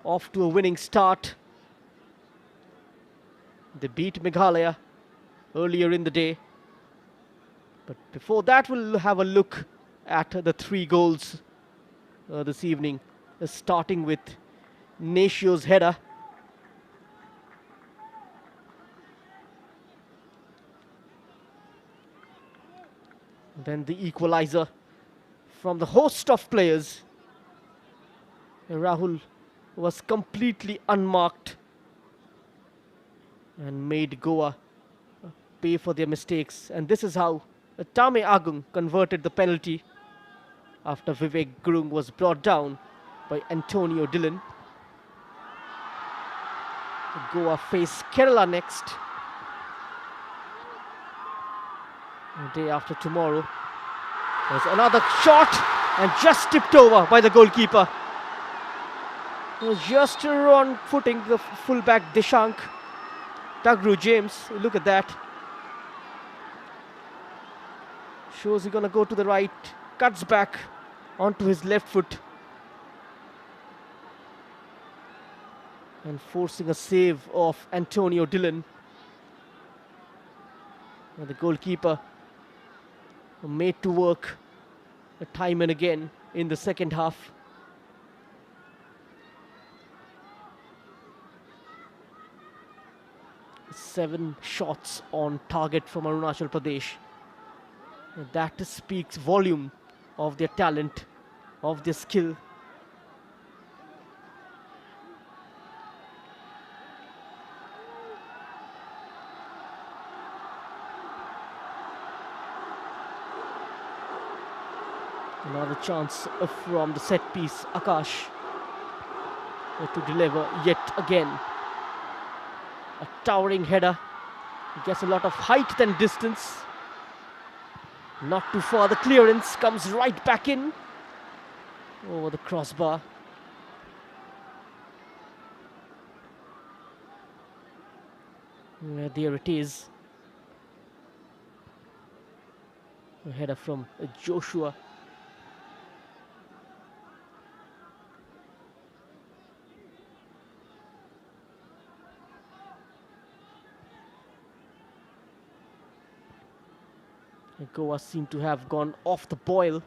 off to a winning start. They beat Meghalaya earlier in the day. But before that, we'll have a look at the 3 goals this evening. Starting with Nashio's header. Then the equalizer from the host of players. Rahul was completely unmarked and made Goa pay for their mistakes. And this is how Tame Agung converted the penalty after Vivek Gurung was brought down by Antonio Dillon. Goa face Kerala next. The day after tomorrow. There's another shot and just tipped over by the goalkeeper. It was just on footing, the fullback Dishank. Tagru James, look at that. Shows he's gonna go to the right, cuts back onto his left foot. And forcing a save of Antonio Dillon. And the goalkeeper made to work time and again in the second half. Seven shots on target from Arunachal Pradesh. And that speaks volume of their talent, of their skill. Another chance from the set piece, Akash, to deliver yet again. A towering header. He gets a lot of height and distance. Not too far, the clearance comes right back in over the crossbar. There it is. A header from Joshua. Goa seem to have gone off the boil.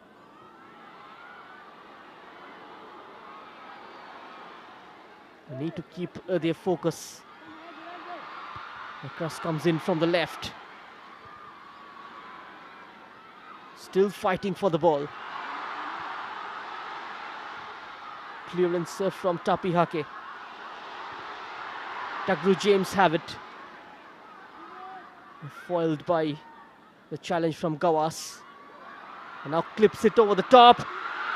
They need to keep their focus. The cross comes in from the left. Still fighting for the ball. Clearance from Tapi Hake. Tagru James have it. Foiled by the challenge from Gawas. And now clips it over the top.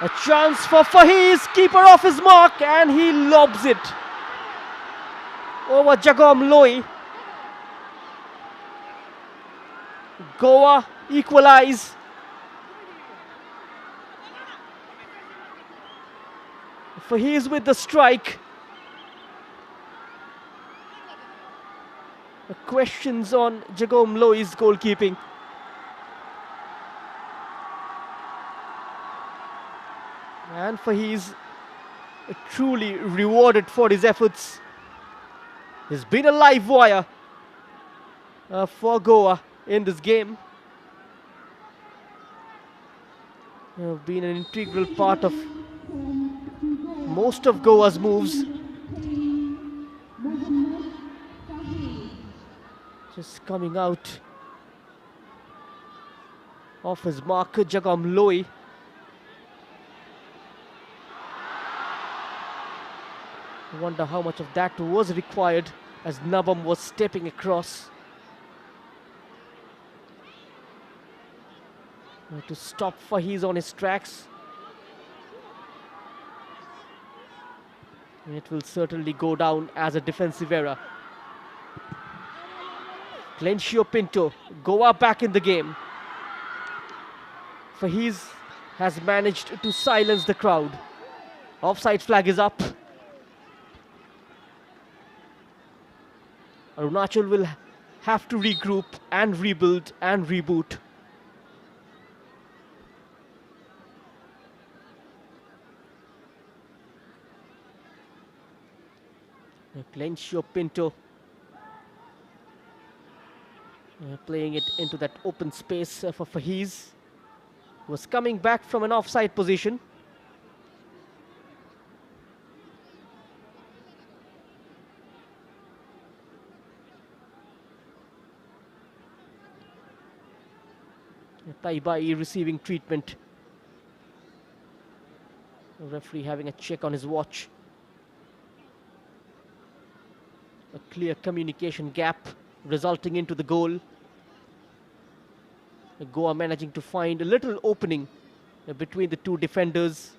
A chance for Faheez, keeper off his mark, and he lobs it over Jagom Loi. Goa equalize. Faheez with the strike. Questions on Jagom Loi's goalkeeping. And Faheez truly rewarded for his efforts. He's been a live wire for Goa in this game. Been an integral part of most of Goa's moves. Just coming out of his mark, Jagom Loi. I wonder how much of that was required as Nabam was stepping across to stop Faheez on his tracks. And it will certainly go down as a defensive error. Clencio Pinto, Goa back in the game. Faheez has managed to silence the crowd. Offside flag is up. Arunachal will have to regroup and rebuild and reboot. Clencio Pinto playing it into that open space for Faheez, who was coming back from an offside position. Taibai receiving treatment. The referee having a check on his watch. A clear communication gap resulting into the goal. Goa managing to find a little opening between the two defenders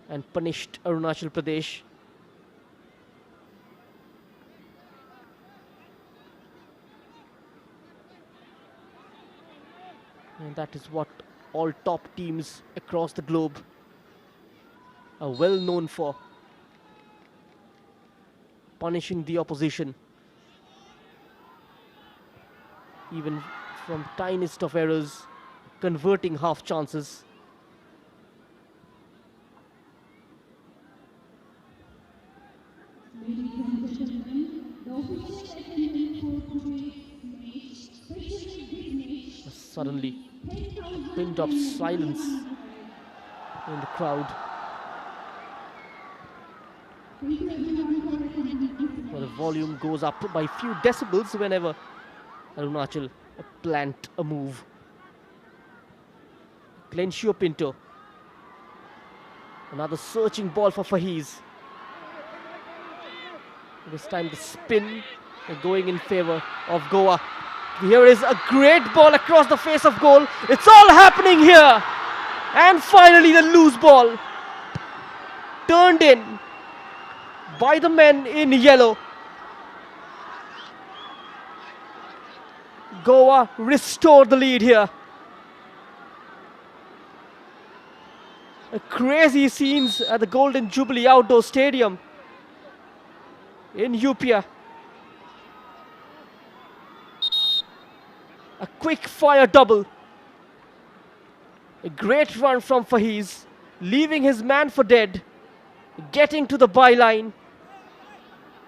and punished Arunachal Pradesh. And that is what all top teams across the globe are well known for. Punishing the opposition, even from tiniest of errors, converting half chances. Suddenly, a pin of silence in the crowd. Well, the volume goes up by a few decibels whenever Arunachal plant a move. Clencio Pinto. Another searching ball for Faheez. This time the spin going in favor of Goa. Here is a great ball across the face of goal. It's all happening here. And finally the loose ball turned in by the men in yellow. Goa restored the lead here. Crazy scenes at the Golden Jubilee Outdoor Stadium in Upia. A quick fire double. A great run from Faheez, leaving his man for dead, getting to the byline.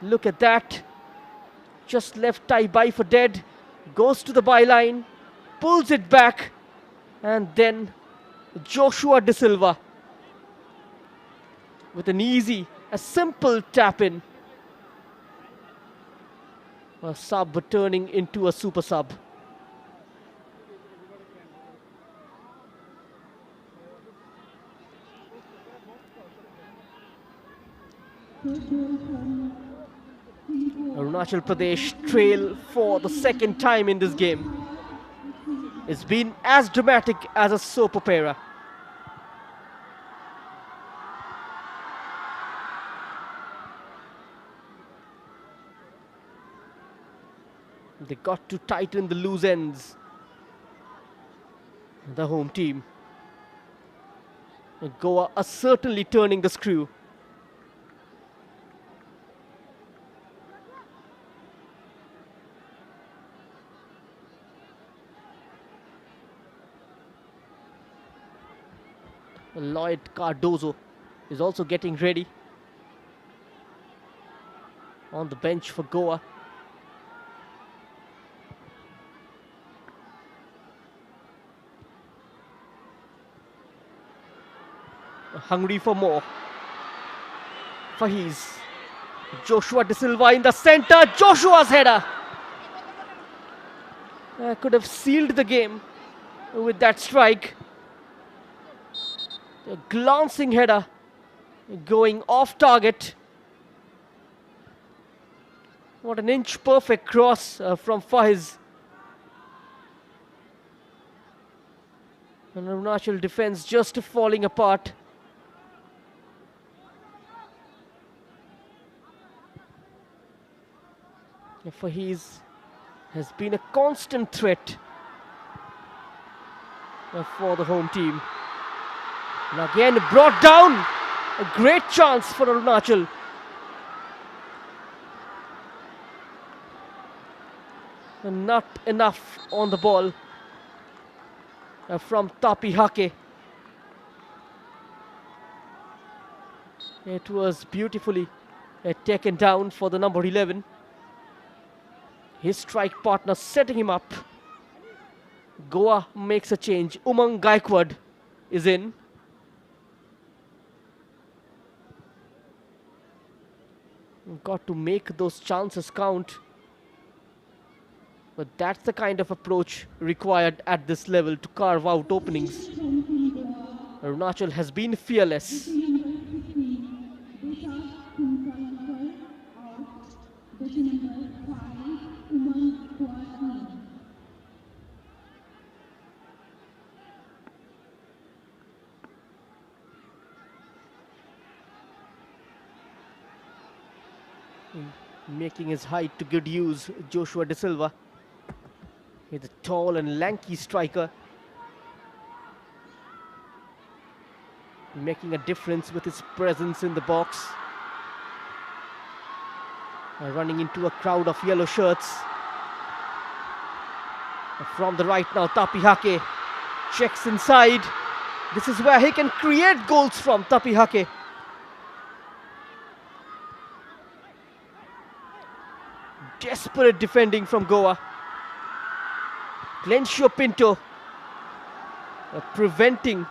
Look at that. Just left Taibai for dead, goes to the byline, pulls it back, and then Joshua De Silva with an easy, a simple tap in. A sub turning into a super sub. Arunachal Pradesh trail for the second time in this game. It's been as dramatic as a soap opera. They got to tighten the loose ends. The home team. And Goa are certainly turning the screw. Lloyd Cardozo is also getting ready on the bench for Goa. Hungry for more. Fahiz. Joshua De Silva in the center. Joshua's header. Could have sealed the game with that strike. A glancing header going off target. What an inch perfect cross from Fahiz. And Arunachal defense just falling apart. Fahiz has been a constant threat for the home team. And again brought down. A great chance for Arunachal. And not enough on the ball from Tapi Hake. It was beautifully taken down for the number 11. His strike partner setting him up. Goa makes a change. Umang Gaikwad is in. Got to make those chances count. But that's the kind of approach required at this level to carve out openings. Arunachal has been fearless. Making his height to good use, Joshua De Silva. He's a tall and lanky striker. Making a difference with his presence in the box. Running into a crowd of yellow shirts. From the right now, Tapi Hake checks inside. This is where he can create goals from, Tapi Hake. Desperate defending from Goa. Glencio Pinto preventing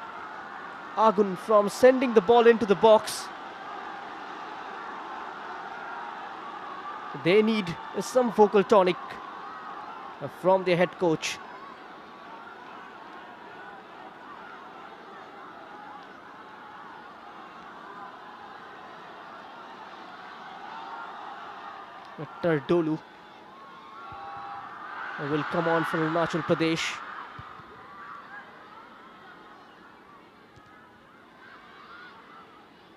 Agun from sending the ball into the box. They need some vocal tonic from their head coach. Tardolu will come on for Arunachal Pradesh.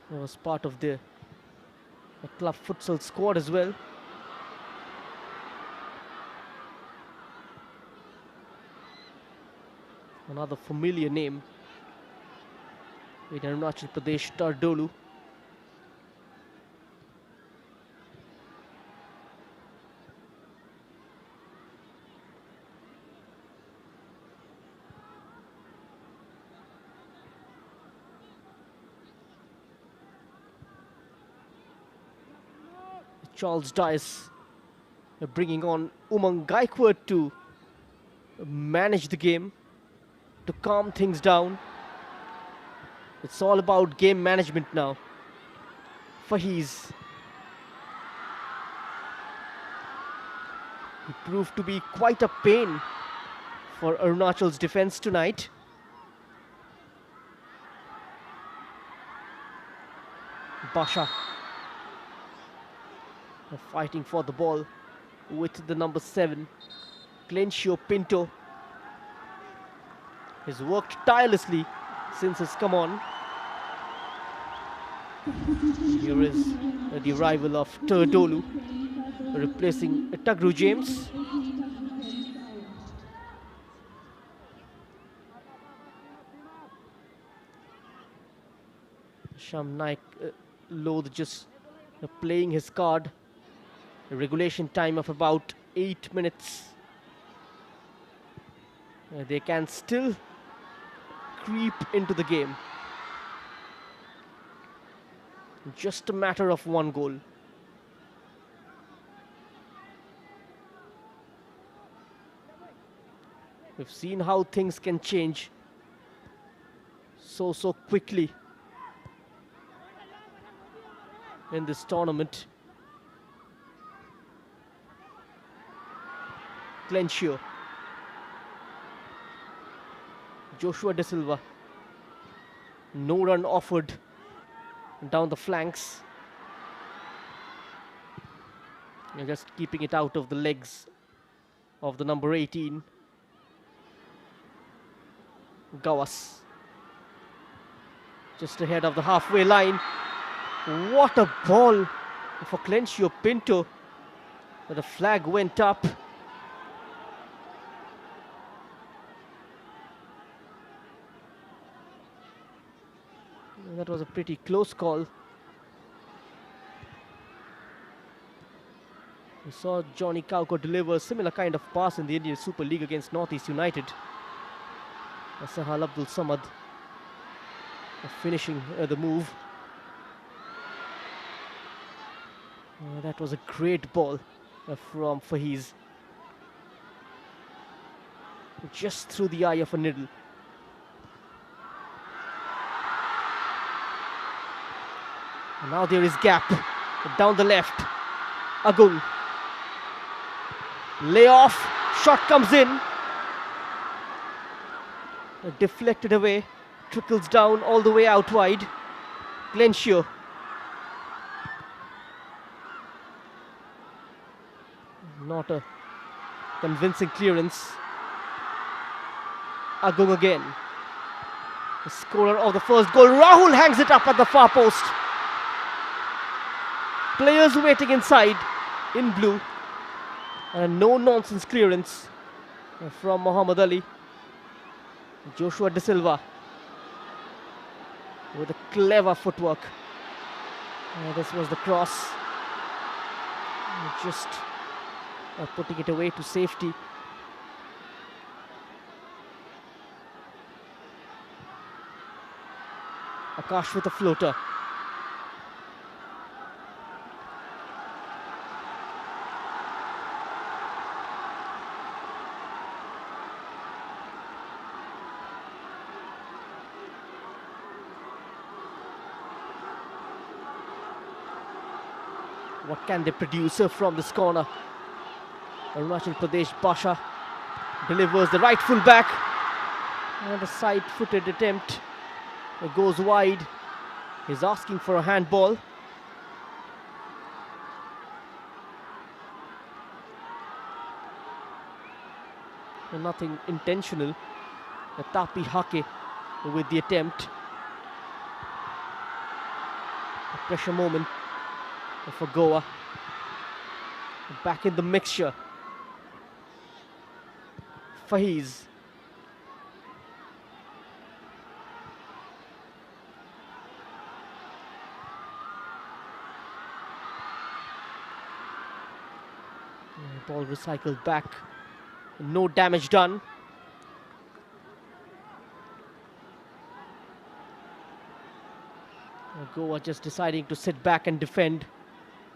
He was part of the club futsal squad as well. Another familiar name in Arunachal Pradesh, Tardolu. Charles Dice bringing on Umang Gaikwad to manage the game, to calm things down. It's all about game management now. Fahiz. He proved to be quite a pain for Arunachal's defense tonight. Basha fighting for the ball with the number 7, Glencio Pinto. He's worked tirelessly since his come on. Here is the arrival of Turdolu, replacing Tagru James. Sham Naik Lodh just playing his card. A regulation time of about 8 minutes. They can still creep into the game. Just a matter of one goal. We've seen how things can change so quickly in this tournament. Clencio. Joshua De Silva. No run offered down the flanks. And just keeping it out of the legs of the number 18. Gawas. Just ahead of the halfway line. What a ball for Clencio Pinto. The flag went up. That was a pretty close call. We saw Johnny Kauko deliver a similar kind of pass in the Indian Super League against Northeast United. Sahal Abdul Samad finishing the move. That was a great ball from Fahiz. Just through the eye of a needle. And now there is gap down the left. Agung. Layoff. Shot comes in. Deflected away. Trickles down all the way out wide. Clencio. Not a convincing clearance. Agung again. The scorer of the first goal. Rahul hangs it up at the far post. Players waiting inside in blue. And a no-nonsense clearance from Muhammad Ali. Joshua De Silva with a clever footwork. This was the cross. Just putting it away to safety. Akash with a floater. What can they produce from this corner? Arunachal Pradesh Basha delivers the right full back. And a side-footed attempt goes wide. He's asking for a handball. And nothing intentional. Tapi Hake with the attempt. A pressure moment for Goa. Back in the mixture. Fahiz. Ball recycled back. No damage done. Goa just deciding to sit back and defend.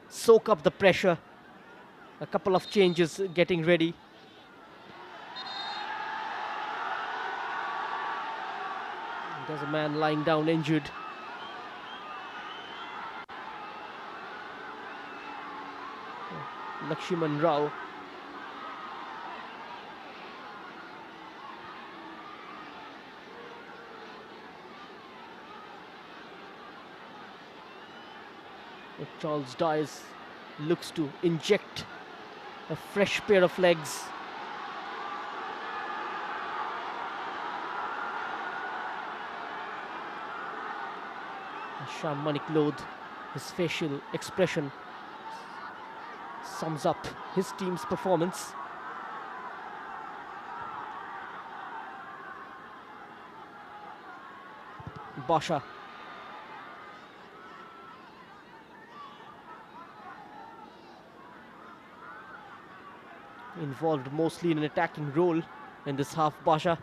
Soak up the pressure. A couple of changes getting ready. There's a man lying down injured. Lakshman Rao. Charles Dyes looks to inject a fresh pair of legs. Sham Manik Lodh, his facial expression sums up his team's performance. Basha. Involved mostly in an attacking role in this half. Basha.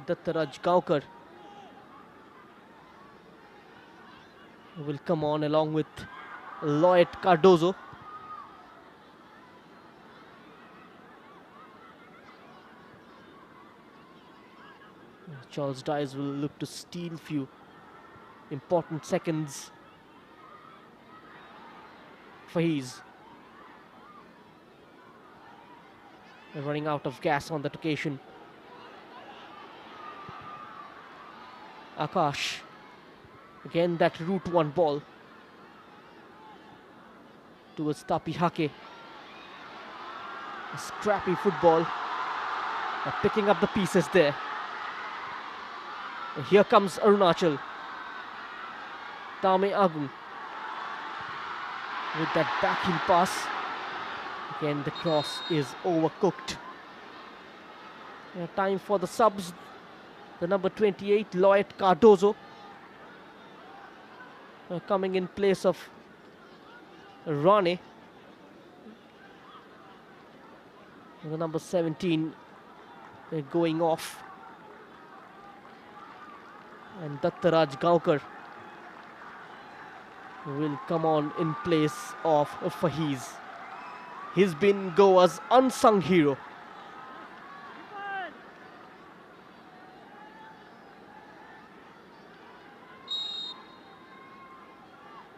Dattaraj Gaukar will come on along with Lloyd Cardozo. Charles Dyes will look to steal few important seconds. Fahiz running out of gas on that occasion. Akash, again that route one ball towards Tapi Hake. A scrappy football, picking up the pieces there. And here comes Arunachal. Tame Agung with that backheel pass. Again the cross is overcooked. Time for the subs. The number 28, Lloyd Cardozo, coming in place of Rane. The number 17 going off. And Dattaraj Gaukar will come on in place of Fahiz. He's been Goa's unsung hero.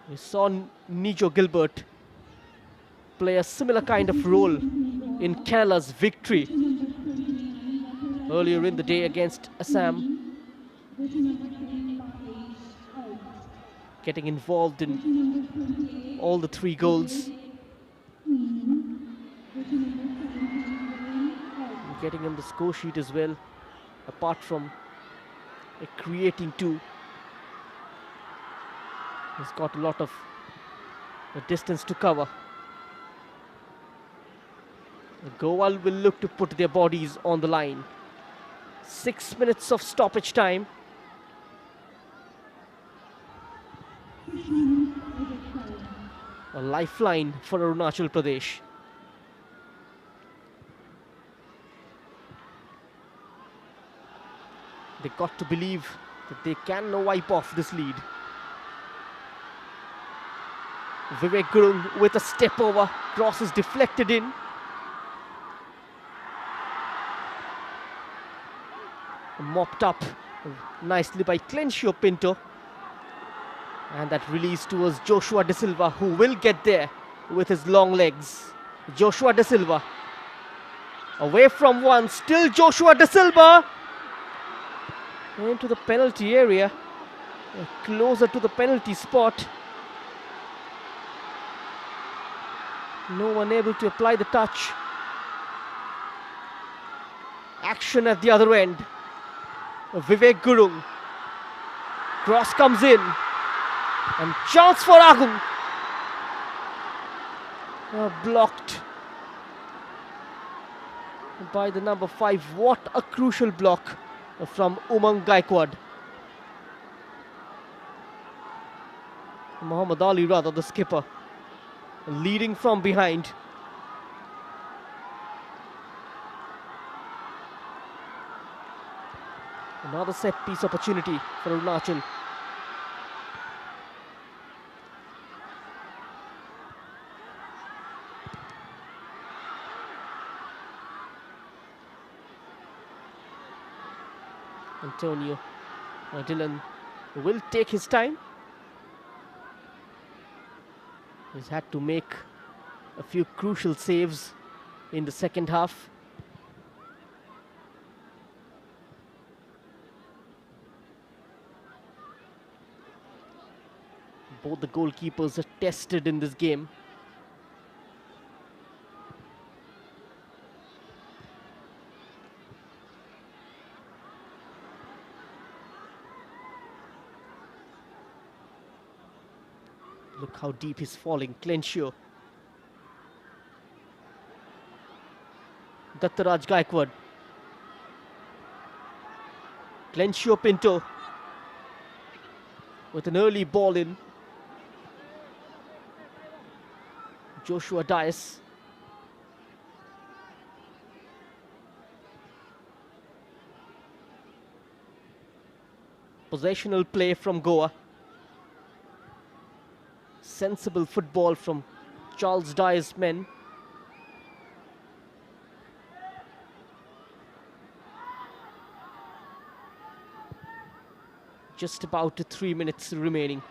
We saw Nijo Gilbert play a similar kind of role in Kerala's victory earlier in the day against Assam. Getting involved in all the 3 goals. Getting on the score sheet as well, apart from creating 2. He's got a lot of distance to cover. Goa will look to put their bodies on the line. 6 minutes of stoppage time. A lifeline for Arunachal Pradesh. They got to believe that they can now wipe off this lead. Vivek Gurung with a step over, cross is deflected in. Mopped up nicely by Clencio Pinto. And that release towards Joshua De Silva, who will get there with his long legs. Joshua De Silva. Away from one, still Joshua De Silva. Into the penalty area. Closer to the penalty spot. No one able to apply the touch. Action at the other end. Vivek Gurung. Cross comes in. And chance for Agung. Blocked by the number 5. What a crucial block from Umang Gaikwad. Muhammad Ali, rather, the skipper, leading from behind. Another set piece opportunity for Arunachal. Antonio Dillon will take his time. He's had to make a few crucial saves in the second half. Both the goalkeepers are tested in this game. Look how deep he's falling. Clencio. Dattaraj Gaikwad. Clencio Pinto with an early ball in. Joshua Dias. Possessional play from Goa. Sensible football from Charles Dias' men. Just about 3 minutes remaining.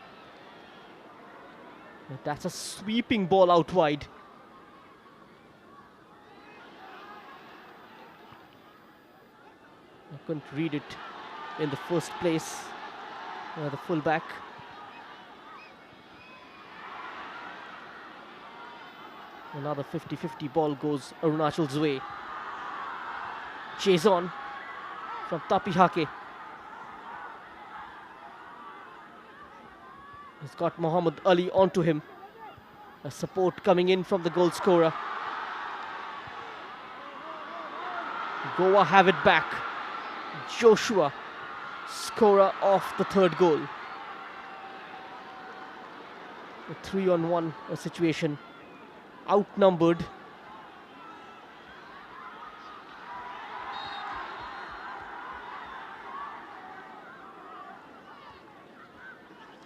That's a sweeping ball out wide. I couldn't read it in the first place. The fullback. Another 50-50 ball goes Arunachal's way. Chase on from Tapi Hake. He's got Muhammad Ali onto him. A support coming in from the goal scorer. Goa have it back. Joshua, scorer of the third goal. A 3-on-1 situation. Outnumbered.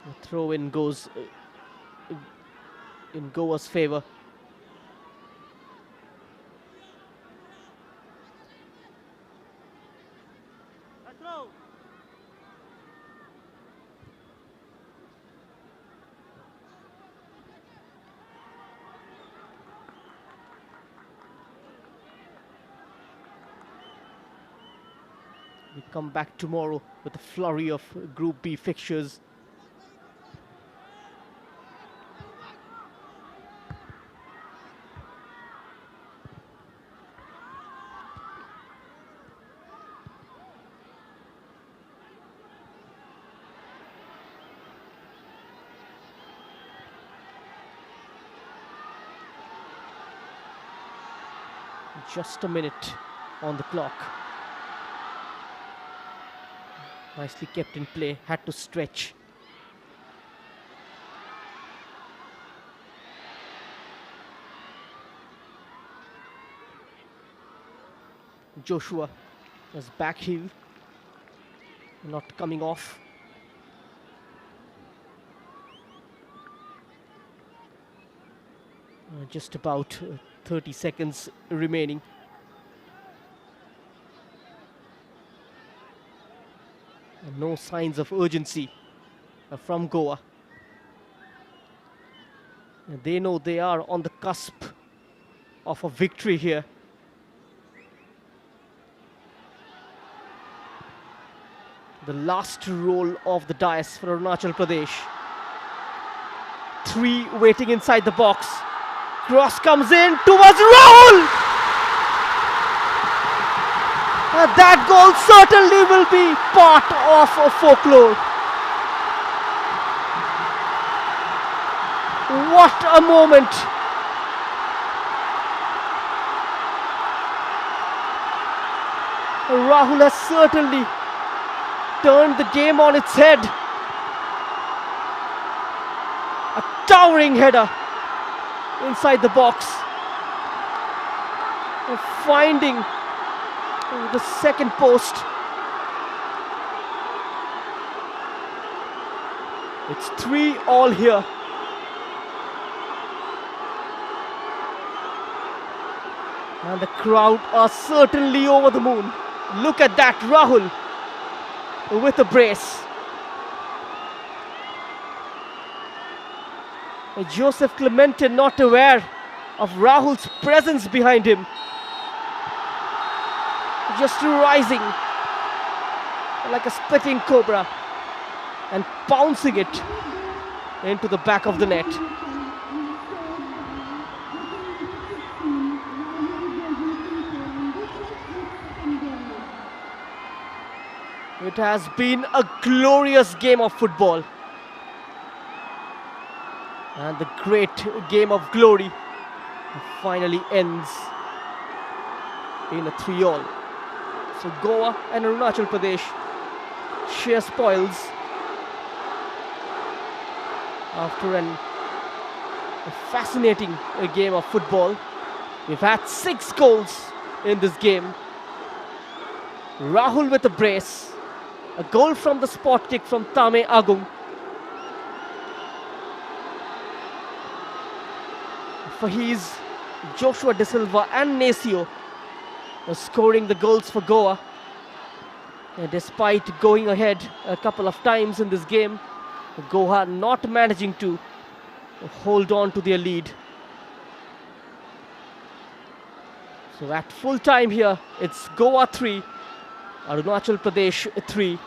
The throw in goes in Goa's favour. We come back tomorrow with a flurry of Group B fixtures. Just a minute on the clock. Nicely kept in play, had to stretch. Joshua as back heel, not coming off. Just about 30 seconds remaining. And no signs of urgency from Goa. And they know they are on the cusp of a victory here. The last roll of the dice for Arunachal Pradesh. 3 waiting inside the box. Cross comes in towards Rahul! That goal certainly will be part of a folklore. What a moment! Rahul has certainly turned the game on its head. A towering header inside the box. Finding the second post. It's 3-all here. And the crowd are certainly over the moon. Look at that, Rahul with a brace. Joseph Clemente not aware of Rahul's presence behind him. Just rising like a spitting cobra and pouncing it into the back of the net. It has been a glorious game of football. And the great game of glory finally ends in a 3-all. So Goa and Arunachal Pradesh share spoils after a fascinating game of football. We've had 6 goals in this game. Rahul with a brace, a goal from the spot kick from Tame Agung. Fahiz, Joshua De Silva and Nacio scoring the goals for Goa. Despite going ahead a couple of times in this game, Goa not managing to hold on to their lead. So at full time here, it's Goa 3, Arunachal Pradesh 3.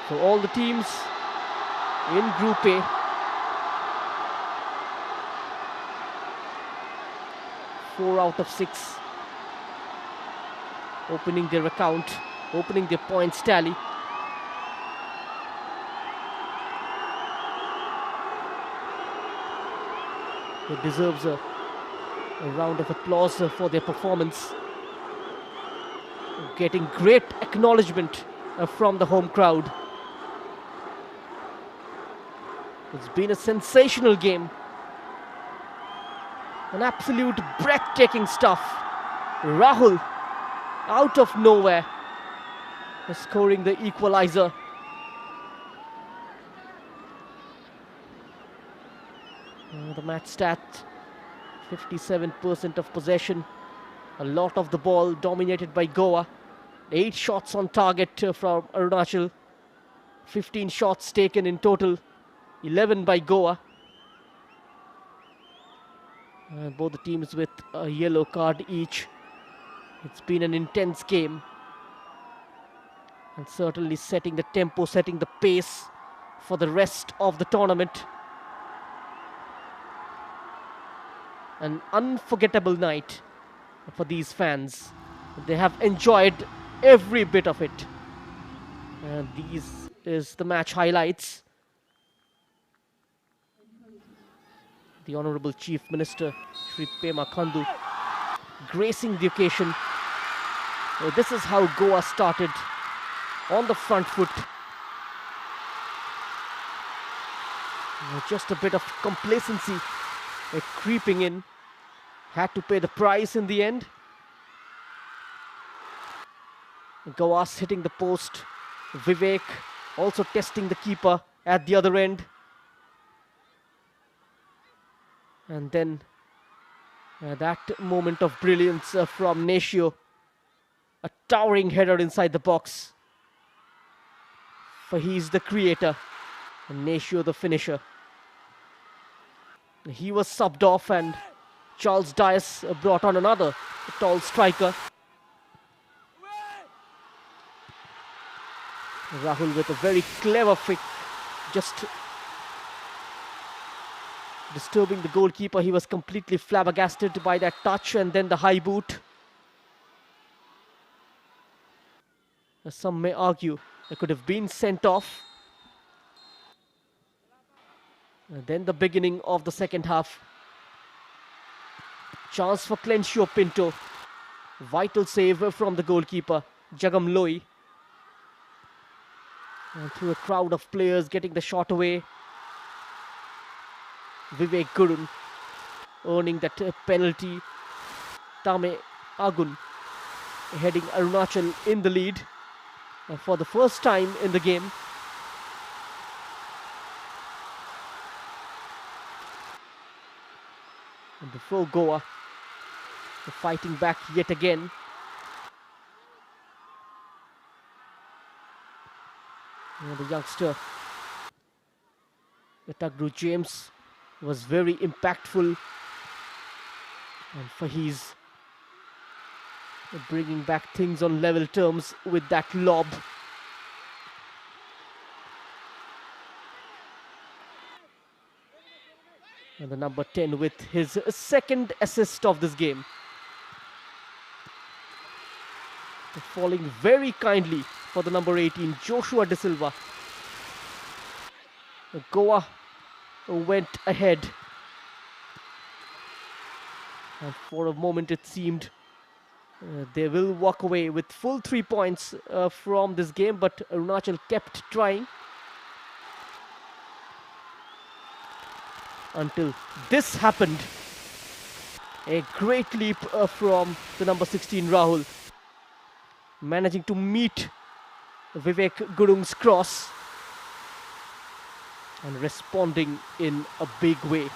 So all the teams in Group A four out of 6 opening their account, opening their points tally. It deserves a round of applause for their performance. Getting great acknowledgement from the home crowd. It's been a sensational game. An absolute breathtaking stuff. Rahul, out of nowhere, scoring the equalizer. The match stat, 57% of possession. A lot of the ball dominated by Goa. 8 shots on target from Arunachal. 15 shots taken in total. 11 by Goa. Both the teams with a yellow card each. It's been an intense game. And certainly setting the tempo, setting the pace for the rest of the tournament. An unforgettable night for these fans. They have enjoyed every bit of it. And these is the match highlights. The Honorable Chief Minister, Shri Pema Khandu, gracing the occasion. This is how Goa started, on the front foot. Just a bit of complacency creeping in. Had to pay the price in the end. Goa's hitting the post. Vivek also testing the keeper at the other end. And then that moment of brilliance from Nacio. A towering header inside the box. For he's the creator and Nacio the finisher. He was subbed off and Charles Dias brought on another tall striker. Rahul with a very clever flick, just disturbing the goalkeeper. He was completely flabbergasted by that touch and then the high boot. Some may argue it could have been sent off. And then the beginning of the second half. Chance for Clencio Pinto. Vital save from the goalkeeper, Jagam Loi. And through a crowd of players getting the shot away. Vivek Gurun earning that penalty. Tame Agun heading Arunachal in the lead for the first time in the game. And before Goa, fighting back yet again. And the youngster, Tagru James, was very impactful. And Fahiz bringing back things on level terms with that lob. And the number 10 with his second assist of this game. Falling very kindly for the number 18, Joshua De Silva. Goa went ahead. And for a moment it seemed they will walk away with full 3 points from this game, but Arunachal kept trying until this happened. A great leap from the number 16 Rahul, managing to meet Vivek Gurung's cross and responding in a big way.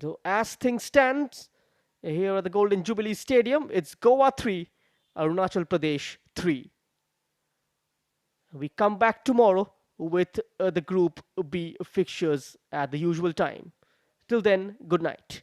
So as things stand, here at the Golden Jubilee Stadium, it's Goa 3, Arunachal Pradesh 3. We come back tomorrow with the Group B fixtures at the usual time. Till then, good night.